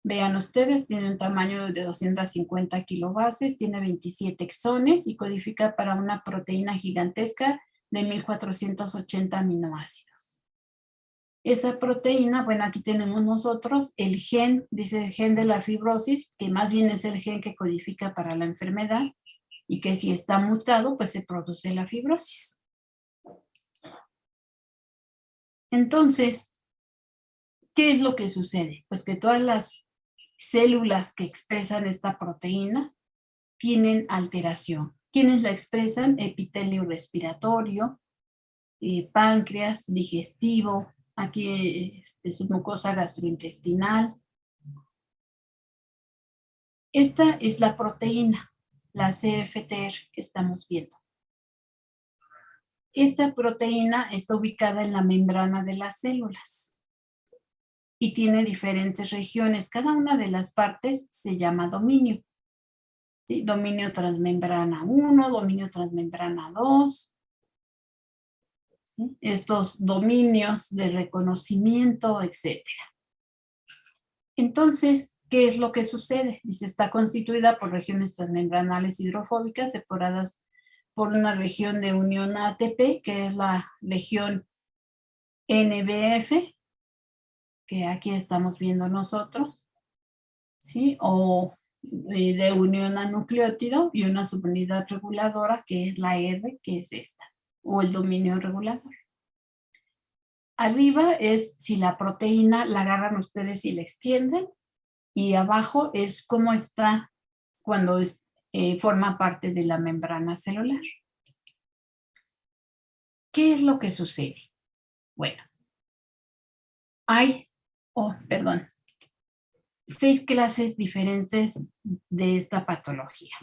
Vean ustedes, tiene un tamaño de 250 kilobases, tiene 27 exones y codifica para una proteína gigantesca de 1480 aminoácidos. Esa proteína, bueno, aquí tenemos nosotros el gen, dice el gen de la fibrosis, que más bien es el gen que codifica para la enfermedad y que si está mutado, pues se produce la fibrosis. Entonces, ¿qué es lo que sucede? Pues que todas las células que expresan esta proteína tienen alteración. ¿Quiénes la expresan? Epitelio respiratorio, páncreas, digestivo, aquí su mucosa gastrointestinal. Esta es la proteína, la CFTR que estamos viendo. Esta proteína está ubicada en la membrana de las células y tiene diferentes regiones. Cada una de las partes se llama dominio. ¿Sí? Dominio transmembrana 1, dominio transmembrana 2. ¿sí? Estos dominios de reconocimiento, etcétera. Entonces, ¿qué es lo que sucede? Dice, está constituida por regiones transmembranales hidrofóbicas separadas por una región de unión ATP, que es la región NBF, que aquí estamos viendo nosotros, ¿sí? O de unión a nucleótido y una subunidad reguladora, que es la R, que es esta, o el dominio regulador. Arriba es si la proteína la agarran ustedes y la extienden, y abajo es cómo está cuando forma parte de la membrana celular. ¿Qué es lo que sucede? Bueno, hay, 6 clases diferentes de esta patología.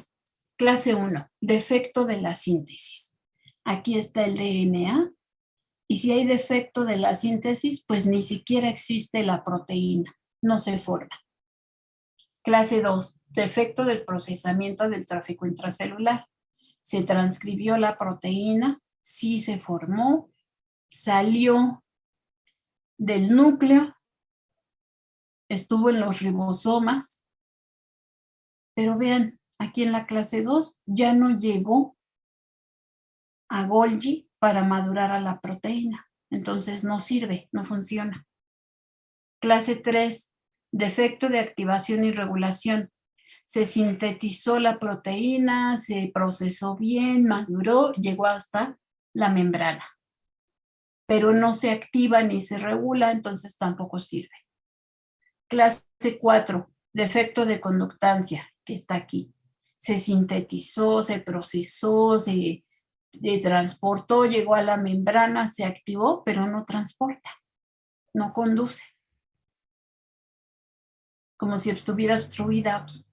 Clase 1, defecto de la síntesis. Aquí está el DNA, y si hay defecto de la síntesis, pues ni siquiera existe la proteína, no se forma. Clase 2, defecto del procesamiento del tráfico intracelular. Se transcribió la proteína, sí se formó, salió del núcleo, estuvo en los ribosomas, pero vean, aquí en la clase 2 ya no llegó a Golgi para madurar a la proteína, entonces no sirve, no funciona. Clase 3, defecto de activación y regulación. Se sintetizó la proteína, se procesó bien, maduró, llegó hasta la membrana, pero no se activa ni se regula, entonces tampoco sirve. Clase 4, defecto de conductancia, que está aquí. Se sintetizó, se procesó, se transportó, llegó a la membrana, se activó, pero no transporta, no conduce. Como si estuviera obstruida aquí.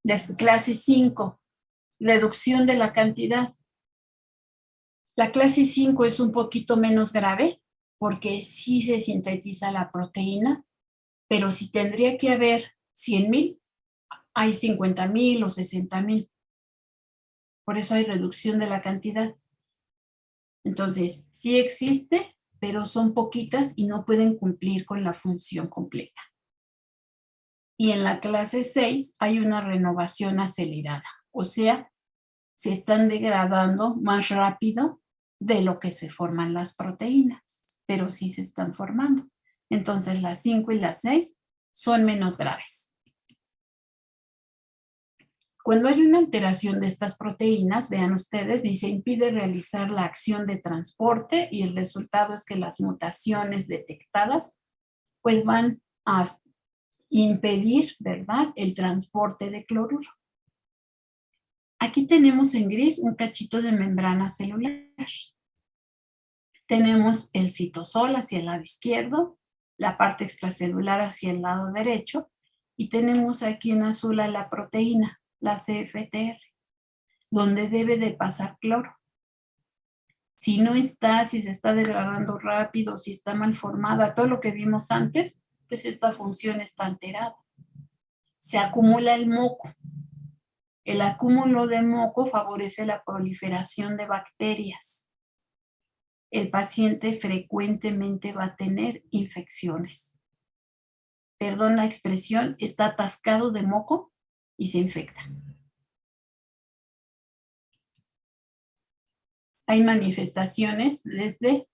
De clase 5, reducción de la cantidad. La clase 5 es un poquito menos grave porque sí se sintetiza la proteína, pero si tendría que haber 100,000, hay 50,000 o 60,000. Por eso hay reducción de la cantidad. Entonces, sí existe, pero son poquitas y no pueden cumplir con la función completa. Y en la clase 6 hay una renovación acelerada, o sea, se están degradando más rápido de lo que se forman las proteínas, pero sí se están formando. Entonces las 5 y las 6 son menos graves. Cuando hay una alteración de estas proteínas, vean ustedes, dice impide realizar la acción de transporte y el resultado es que las mutaciones detectadas pues van a impedir, ¿verdad?, el transporte de cloruro. Aquí tenemos en gris un cachito de membrana celular. Tenemos el citosol hacia el lado izquierdo, la parte extracelular hacia el lado derecho, y tenemos aquí en azul a la proteína, la CFTR, donde debe de pasar cloro. Si no está, si se está degradando rápido, si está mal formada, todo lo que vimos antes, pues esta función está alterada. Se acumula el moco. El acúmulo de moco favorece la proliferación de bacterias. El paciente frecuentemente va a tener infecciones. Perdón la expresión, está atascado de moco y se infecta. Hay manifestaciones desde,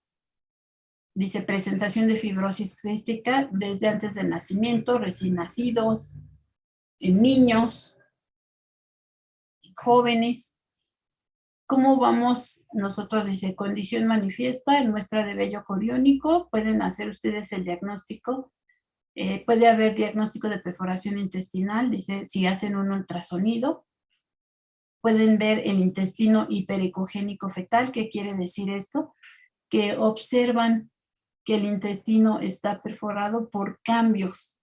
dice, presentación de fibrosis cística desde antes del nacimiento, recién nacidos, en niños, jóvenes. ¿Cómo vamos nosotros? Dice, condición manifiesta en muestra de vello coriónico. Pueden hacer ustedes el diagnóstico. Puede haber diagnóstico de perforación intestinal, dice, si hacen un ultrasonido. Pueden ver el intestino hiperecogénico fetal. ¿Qué quiere decir esto? Que observan que el intestino está perforado por cambios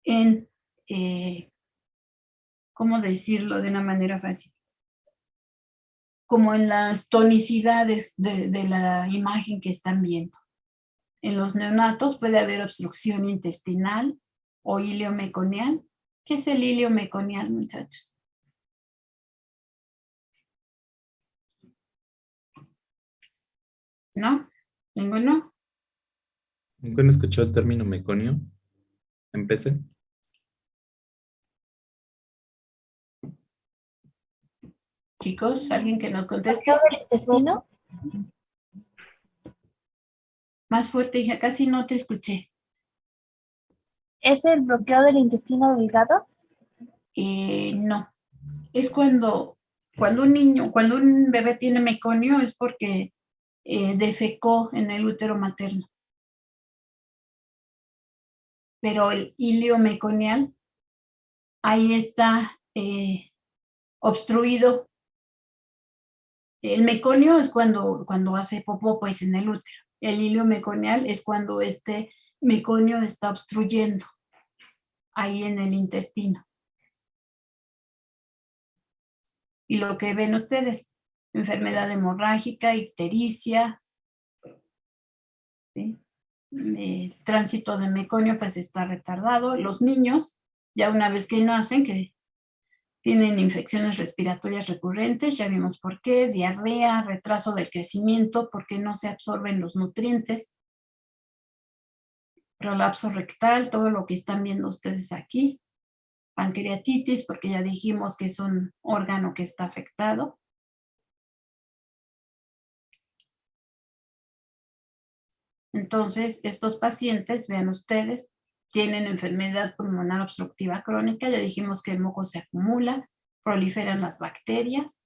en, ¿cómo decirlo de una manera fácil? Como en las tonicidades de la imagen que están viendo. En los neonatos puede haber obstrucción intestinal o ilio meconial. ¿Qué es el ilio meconial, muchachos? ¿No? ¿Ninguno? ¿Nunca han escuchado el término meconio? Empecé. Chicos, ¿alguien que nos conteste? ¿El intestino? Más fuerte, hija, casi no te escuché. ¿Es el bloqueo del intestino delgado? No, es cuando un bebé tiene meconio es porque defecó en el útero materno. Pero el hilio meconial, ahí está obstruido. El meconio es cuando hace popó pues en el útero. El hilio meconial es cuando este meconio está obstruyendo ahí en el intestino. Y lo que ven ustedes, enfermedad hemorrágica, ictericia, ¿sí? El tránsito de meconio pues está retardado. Los niños, ya una vez que nacen, que tienen infecciones respiratorias recurrentes, ya vimos por qué, diarrea, retraso del crecimiento, porque no se absorben los nutrientes, prolapso rectal, todo lo que están viendo ustedes aquí, pancreatitis, porque ya dijimos que es un órgano que está afectado. Entonces, estos pacientes, vean ustedes, tienen enfermedad pulmonar obstructiva crónica, ya dijimos que el moco se acumula, proliferan las bacterias,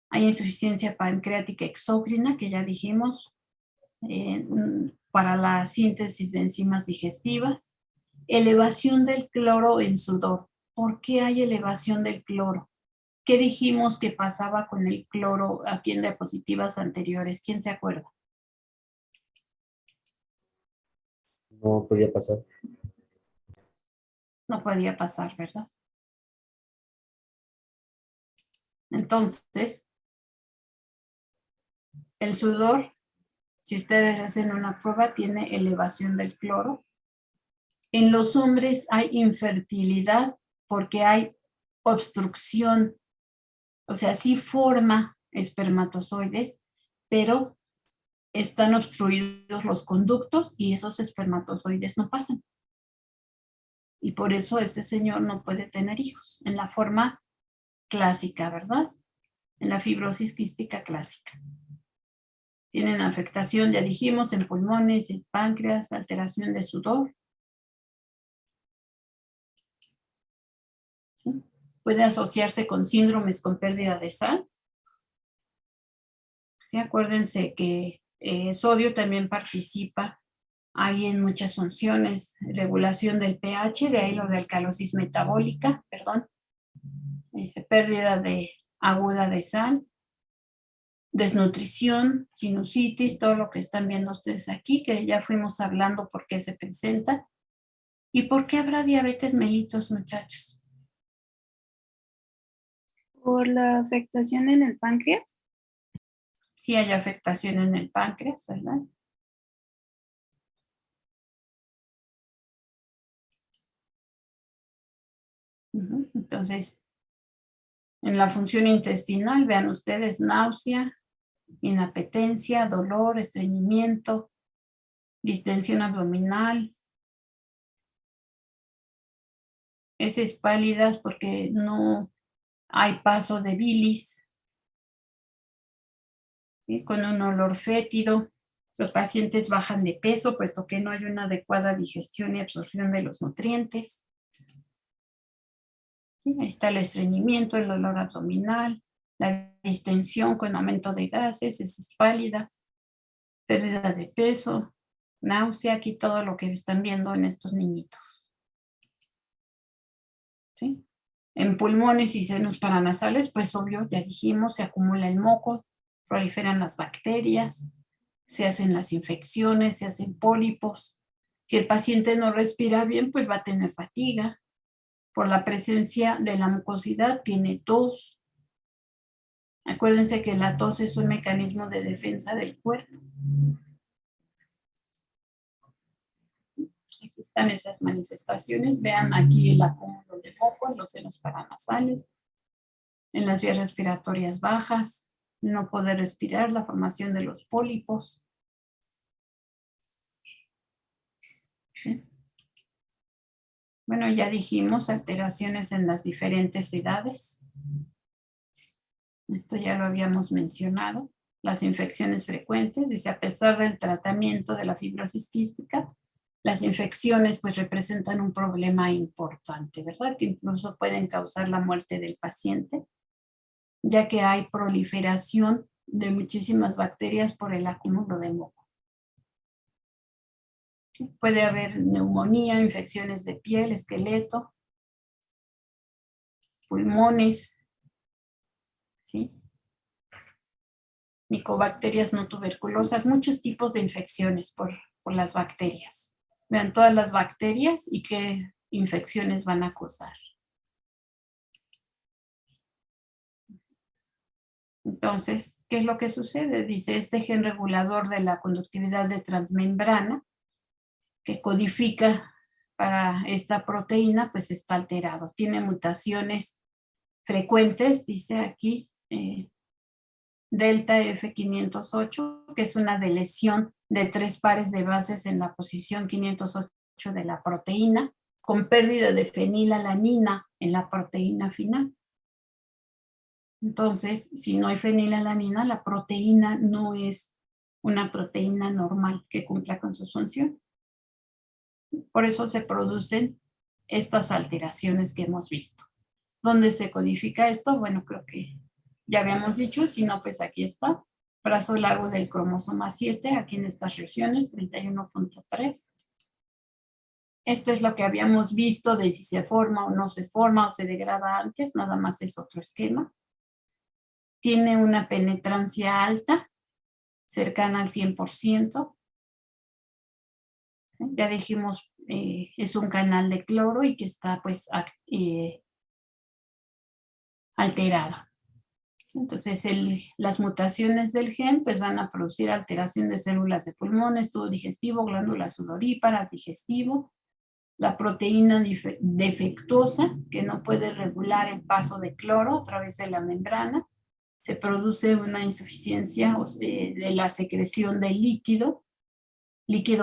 hay insuficiencia pancreática exócrina, que ya dijimos, para la síntesis de enzimas digestivas, elevación del cloro en sudor. ¿Por qué hay elevación del cloro? ¿Qué dijimos que pasaba con el cloro aquí en diapositivas anteriores? ¿Quién se acuerda? No podía pasar. No podía pasar, ¿verdad? Entonces, el sudor, si ustedes hacen una prueba, tiene elevación del cloro. En los hombres hay infertilidad porque hay obstrucción, o sea, sí forma espermatozoides, pero están obstruidos los conductos y esos espermatozoides no pasan. Y por eso ese señor no puede tener hijos, en la forma clásica, ¿verdad? En la fibrosis quística clásica. Tienen afectación, ya dijimos, en pulmones, en páncreas, alteración de sudor. ¿Sí? Puede asociarse con síndromes con pérdida de sal. ¿Sí? Acuérdense que sodio también participa ahí en muchas funciones, regulación del pH, de ahí lo de alcalosis metabólica, perdón, pérdida aguda de sal, desnutrición, sinusitis, todo lo que están viendo ustedes aquí, que ya fuimos hablando por qué se presenta. ¿Y por qué habrá diabetes mellitus, muchachos? Por la afectación en el páncreas. Sí hay afectación en el páncreas, ¿verdad? Entonces, en la función intestinal, vean ustedes, náusea, inapetencia, dolor, estreñimiento, distensión abdominal, heces pálidas porque no hay paso de bilis, ¿sí? Con un olor fétido. Los pacientes bajan de peso puesto que no hay una adecuada digestión y absorción de los nutrientes. ¿Sí? Ahí está el estreñimiento, el dolor abdominal, la distensión con aumento de gases, heces pálidas, pérdida de peso, náusea, aquí todo lo que están viendo en estos niñitos. ¿Sí? En pulmones y senos paranasales, pues obvio, ya dijimos, se acumula el moco, proliferan las bacterias, se hacen las infecciones, se hacen pólipos. Si el paciente no respira bien, pues va a tener fatiga. Por la presencia de la mucosidad, tiene tos. Acuérdense que la tos es un mecanismo de defensa del cuerpo. Aquí están esas manifestaciones. Vean aquí el acúmulo de moco en los senos paranasales, en las vías respiratorias bajas, no poder respirar, la formación de los pólipos, ¿Sí? Bueno, ya dijimos alteraciones en las diferentes edades. Esto ya lo habíamos mencionado. Las infecciones frecuentes, dice, a pesar del tratamiento de la fibrosis quística, las infecciones pues representan un problema importante, ¿verdad? Que incluso pueden causar la muerte del paciente, ya que hay proliferación de muchísimas bacterias por el acúmulo de moco. Puede haber neumonía, infecciones de piel, esqueleto, pulmones, ¿sí? Micobacterias no tuberculosas, muchos tipos de infecciones por las bacterias. Vean todas las bacterias y qué infecciones van a causar. Entonces, ¿qué es lo que sucede? Dice, este gen regulador de la conductividad de transmembrana, que codifica para esta proteína, pues está alterado. Tiene mutaciones frecuentes, dice aquí, delta F508, que es una deleción de 3 pares de bases en la posición 508 de la proteína, con pérdida de fenilalanina en la proteína final. Entonces, si no hay fenilalanina, la proteína no es una proteína normal que cumpla con sus funciones. Por eso se producen estas alteraciones que hemos visto. ¿Dónde se codifica esto? Bueno, creo que ya habíamos dicho, si no, pues aquí está. Brazo largo del cromosoma 7, aquí en estas regiones, 31.3. Esto es lo que habíamos visto de si se forma o no se forma o se degrada antes, nada más es otro esquema. Tiene una penetrancia alta, cercana al 100%. Ya dijimos, es un canal de cloro y que está pues alterado. Entonces las mutaciones del gen pues van a producir alteración de células de pulmones, tubo digestivo, glándulas sudoríparas, digestivo, la proteína defectuosa que no puede regular el paso de cloro a través de la membrana, se produce una insuficiencia de la secreción del líquido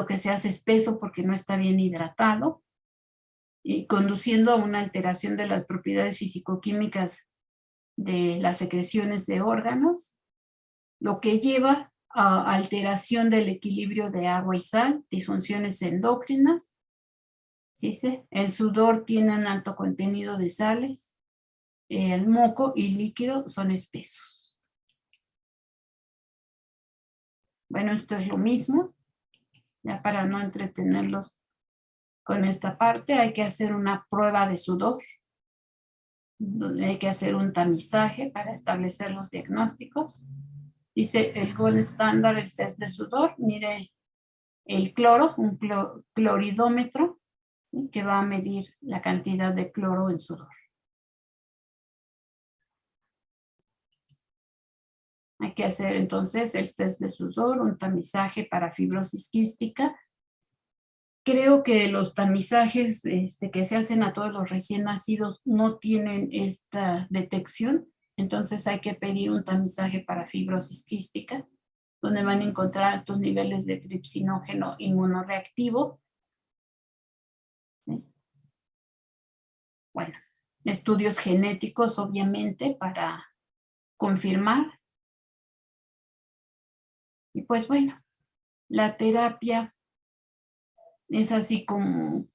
que se hace espeso porque no está bien hidratado, y conduciendo a una alteración de las propiedades fisicoquímicas de las secreciones de órganos, lo que lleva a alteración del equilibrio de agua y sal, disfunciones endocrinas. ¿Sí? El sudor tiene un alto contenido de sales, el moco y líquido son espesos. Bueno, esto es lo mismo. Ya para no entretenerlos con esta parte, hay que hacer una prueba de sudor, donde hay que hacer un tamizaje para establecer los diagnósticos. Dice el gold estándar, el test de sudor. Mire el cloro, un cloridómetro, ¿sí? Que va a medir la cantidad de cloro en sudor. Hay que hacer entonces el test de sudor, un tamizaje para fibrosis quística. Creo que los tamizajes que se hacen a todos los recién nacidos no tienen esta detección, entonces hay que pedir un tamizaje para fibrosis quística, donde van a encontrar altos niveles de tripsinógeno inmunoreactivo. ¿Sí? Bueno, estudios genéticos obviamente para confirmar. Y pues bueno, la terapia es así como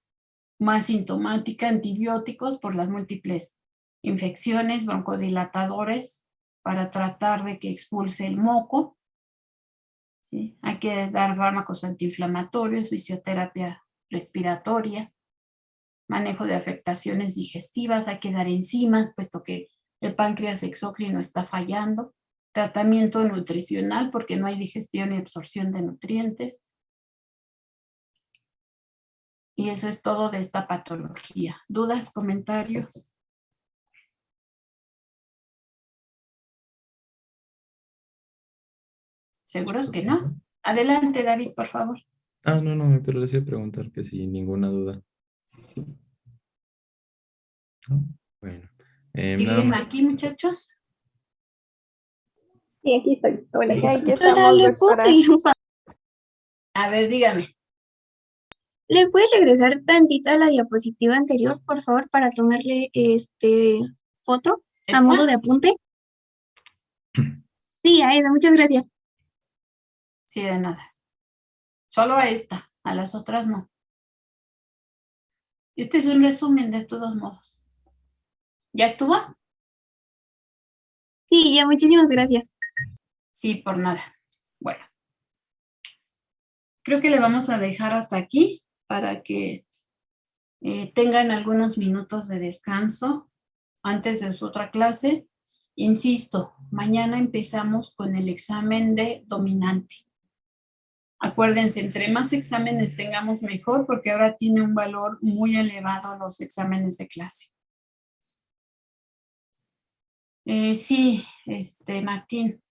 más sintomática, antibióticos por las múltiples infecciones, broncodilatadores para tratar de que expulse el moco. ¿Sí? Hay que dar fármacos antiinflamatorios, fisioterapia respiratoria, manejo de afectaciones digestivas, hay que dar enzimas, puesto que el páncreas exócrino está fallando, tratamiento nutricional porque no hay digestión y absorción de nutrientes. Y eso es todo de esta patología. ¿Dudas, comentarios? ¿Seguros que no? Adelante, David, por favor. No, pero les iba a preguntar que si ninguna duda. ¿No? Bueno, nada ¿Siguen más. aquí, muchachos? Sí, aquí estoy. Hola, Doctora, aquí estamos, ¿le puedo doctora. pedir un favor? A ver, dígame. ¿Le puedes regresar tantito a la diapositiva anterior, por favor, para tomarle foto a ¿Esta? modo de apunte? Sí, a esa, muchas gracias. Sí, de nada. Solo a esta, a las otras no. Este es un resumen de todos modos. ¿Ya estuvo? Sí, ya, muchísimas gracias. Sí, por nada. Bueno, creo que le vamos a dejar hasta aquí para que tengan algunos minutos de descanso antes de su otra clase. Insisto, mañana empezamos con el examen de dominante. Acuérdense, entre más exámenes tengamos mejor, porque ahora tiene un valor muy elevado los exámenes de clase. Sí, Martín.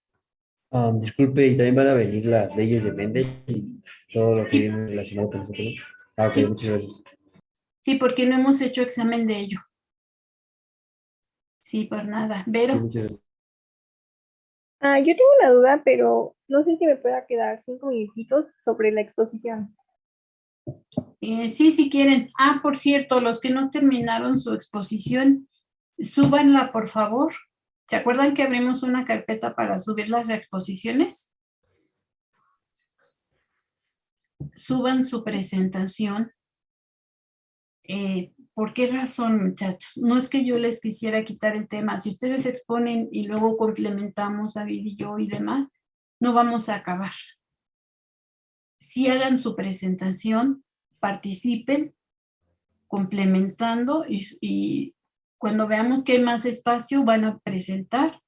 Disculpe, ¿y también van a venir las leyes de Mendel y todo lo que Sí. viene relacionado con ese tema? Ok, Sí. muchas gracias. Sí, porque no hemos hecho examen de ello. Sí, por nada. Sí, Vero. muchas gracias. Yo tengo una duda, pero no sé si me pueda quedar 5 minutitos sobre la exposición. Sí, si quieren. Por cierto, los que no terminaron su exposición, súbanla, por favor. ¿Se acuerdan que abrimos una carpeta para subir las exposiciones? Suban su presentación. ¿Por qué razón, muchachos? No es que yo les quisiera quitar el tema. Si ustedes exponen y luego complementamos David y yo y demás, no vamos a acabar. Si hagan su presentación, participen, complementando y cuando veamos que hay más espacio van a presentar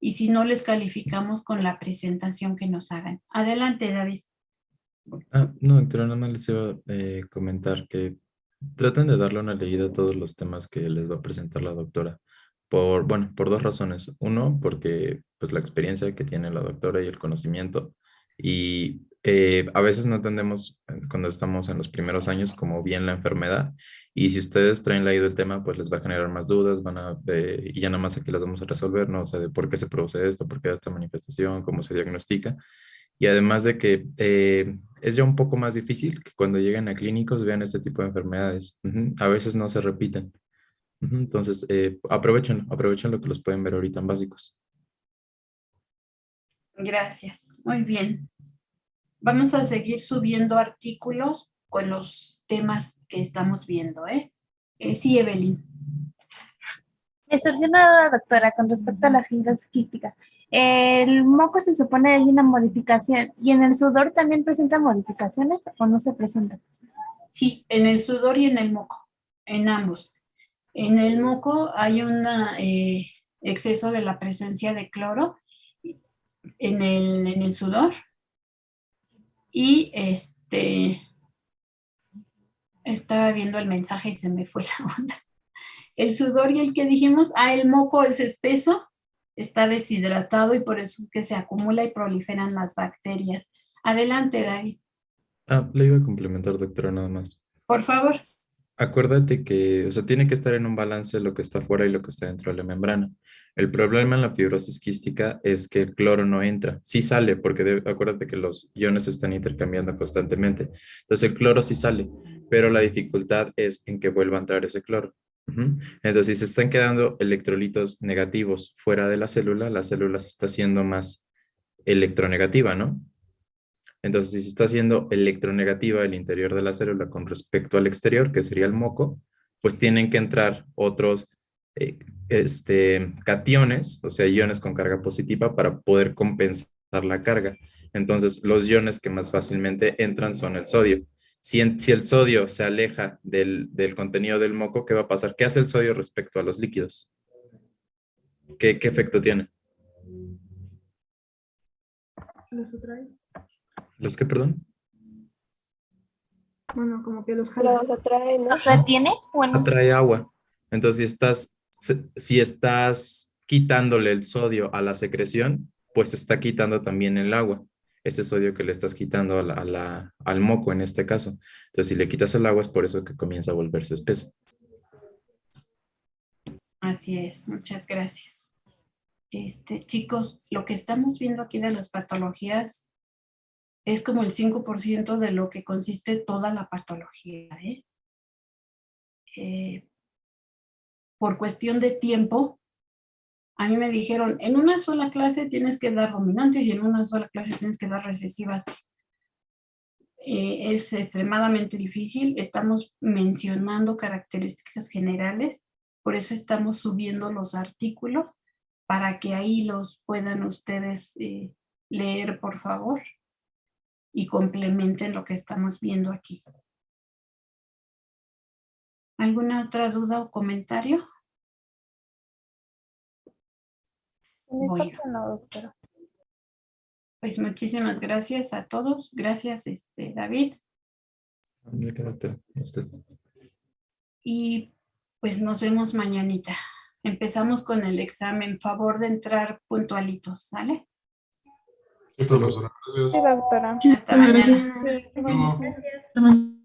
y si no les calificamos con la presentación que nos hagan. Adelante, David. No, doctora, nada más les iba a comentar que traten de darle una leída a todos los temas que les va a presentar la doctora. Por dos razones. Uno, porque pues la experiencia que tiene la doctora y el conocimiento. Y a veces no entendemos cuando estamos en los primeros años como bien la enfermedad. Y si ustedes traen leído el tema, pues les va a generar más dudas, y ya nada más aquí las vamos a resolver, ¿no? O sea, de por qué se produce esto, por qué da esta manifestación, cómo se diagnostica. Y además de que es ya un poco más difícil que cuando lleguen a clínicos vean este tipo de enfermedades. Ujú. A veces no se repiten. Ujú. Entonces, aprovechen lo que los pueden ver ahorita en básicos. Gracias. Muy bien. Vamos a seguir subiendo artículos con los temas que estamos viendo, ¿eh? Sí, Evelyn. Me surgió una duda, doctora, con respecto a la fibrosis quística. ¿El moco se supone hay una modificación y en el sudor también presenta modificaciones o no se presenta? Sí, en el sudor y en el moco, en ambos. En el moco hay un exceso de la presencia de cloro en el sudor y estaba viendo el mensaje y se me fue la onda. El sudor y el que dijimos, el moco es espeso, está deshidratado y por eso es que se acumula y proliferan las bacterias. Adelante, David. Le iba a complementar, doctora, nada más. Por favor. Acuérdate que, o sea, tiene que estar en un balance lo que está fuera y lo que está dentro de la membrana. El problema en la fibrosis quística es que el cloro no entra. Sí sale, porque acuérdate que los iones se están intercambiando constantemente. Entonces el cloro sí sale, pero la dificultad es en que vuelva a entrar ese cloro. Ujú. Entonces, si se están quedando electrolitos negativos fuera de la célula se está haciendo más electronegativa, ¿no? Entonces, si se está haciendo electronegativa el interior de la célula con respecto al exterior, que sería el moco, pues tienen que entrar otros cationes, o sea, iones con carga positiva para poder compensar la carga. Entonces, los iones que más fácilmente entran son el sodio. Si el sodio se aleja del contenido del moco, ¿qué va a pasar? ¿Qué hace el sodio respecto a los líquidos? ¿Qué efecto tiene? Los atrae. ¿Los qué, perdón? Bueno, como que los jala. Los atrae, ¿no? ¿Los retiene? Bueno, Atrae agua. Entonces, si estás quitándole el sodio a la secreción, pues está quitando también el agua, ese sodio que le estás quitando al moco en este caso. Entonces, si le quitas el agua, es por eso que comienza a volverse espeso. Así es, muchas gracias. Chicos, lo que estamos viendo aquí de las patologías es como el 5% de lo que consiste toda la patología, ¿eh? Por cuestión de tiempo, a mí me dijeron, en una sola clase tienes que dar dominantes y en una sola clase tienes que dar recesivas. Es extremadamente difícil. Estamos mencionando características generales, por eso estamos subiendo los artículos para que ahí los puedan ustedes leer, por favor, y complementen lo que estamos viendo aquí. ¿Alguna otra duda o comentario? Bueno, No, doctora. pues muchísimas gracias a todos. Gracias, David. ¿De qué, doctora? Usted. Y pues nos vemos mañanita. Empezamos con el examen. Favor de entrar puntualitos, ¿sale? Sí, profesora. Gracias. Sí, doctora. Hasta mañana. Mañana. Sí, No. gracias. Hasta mañana.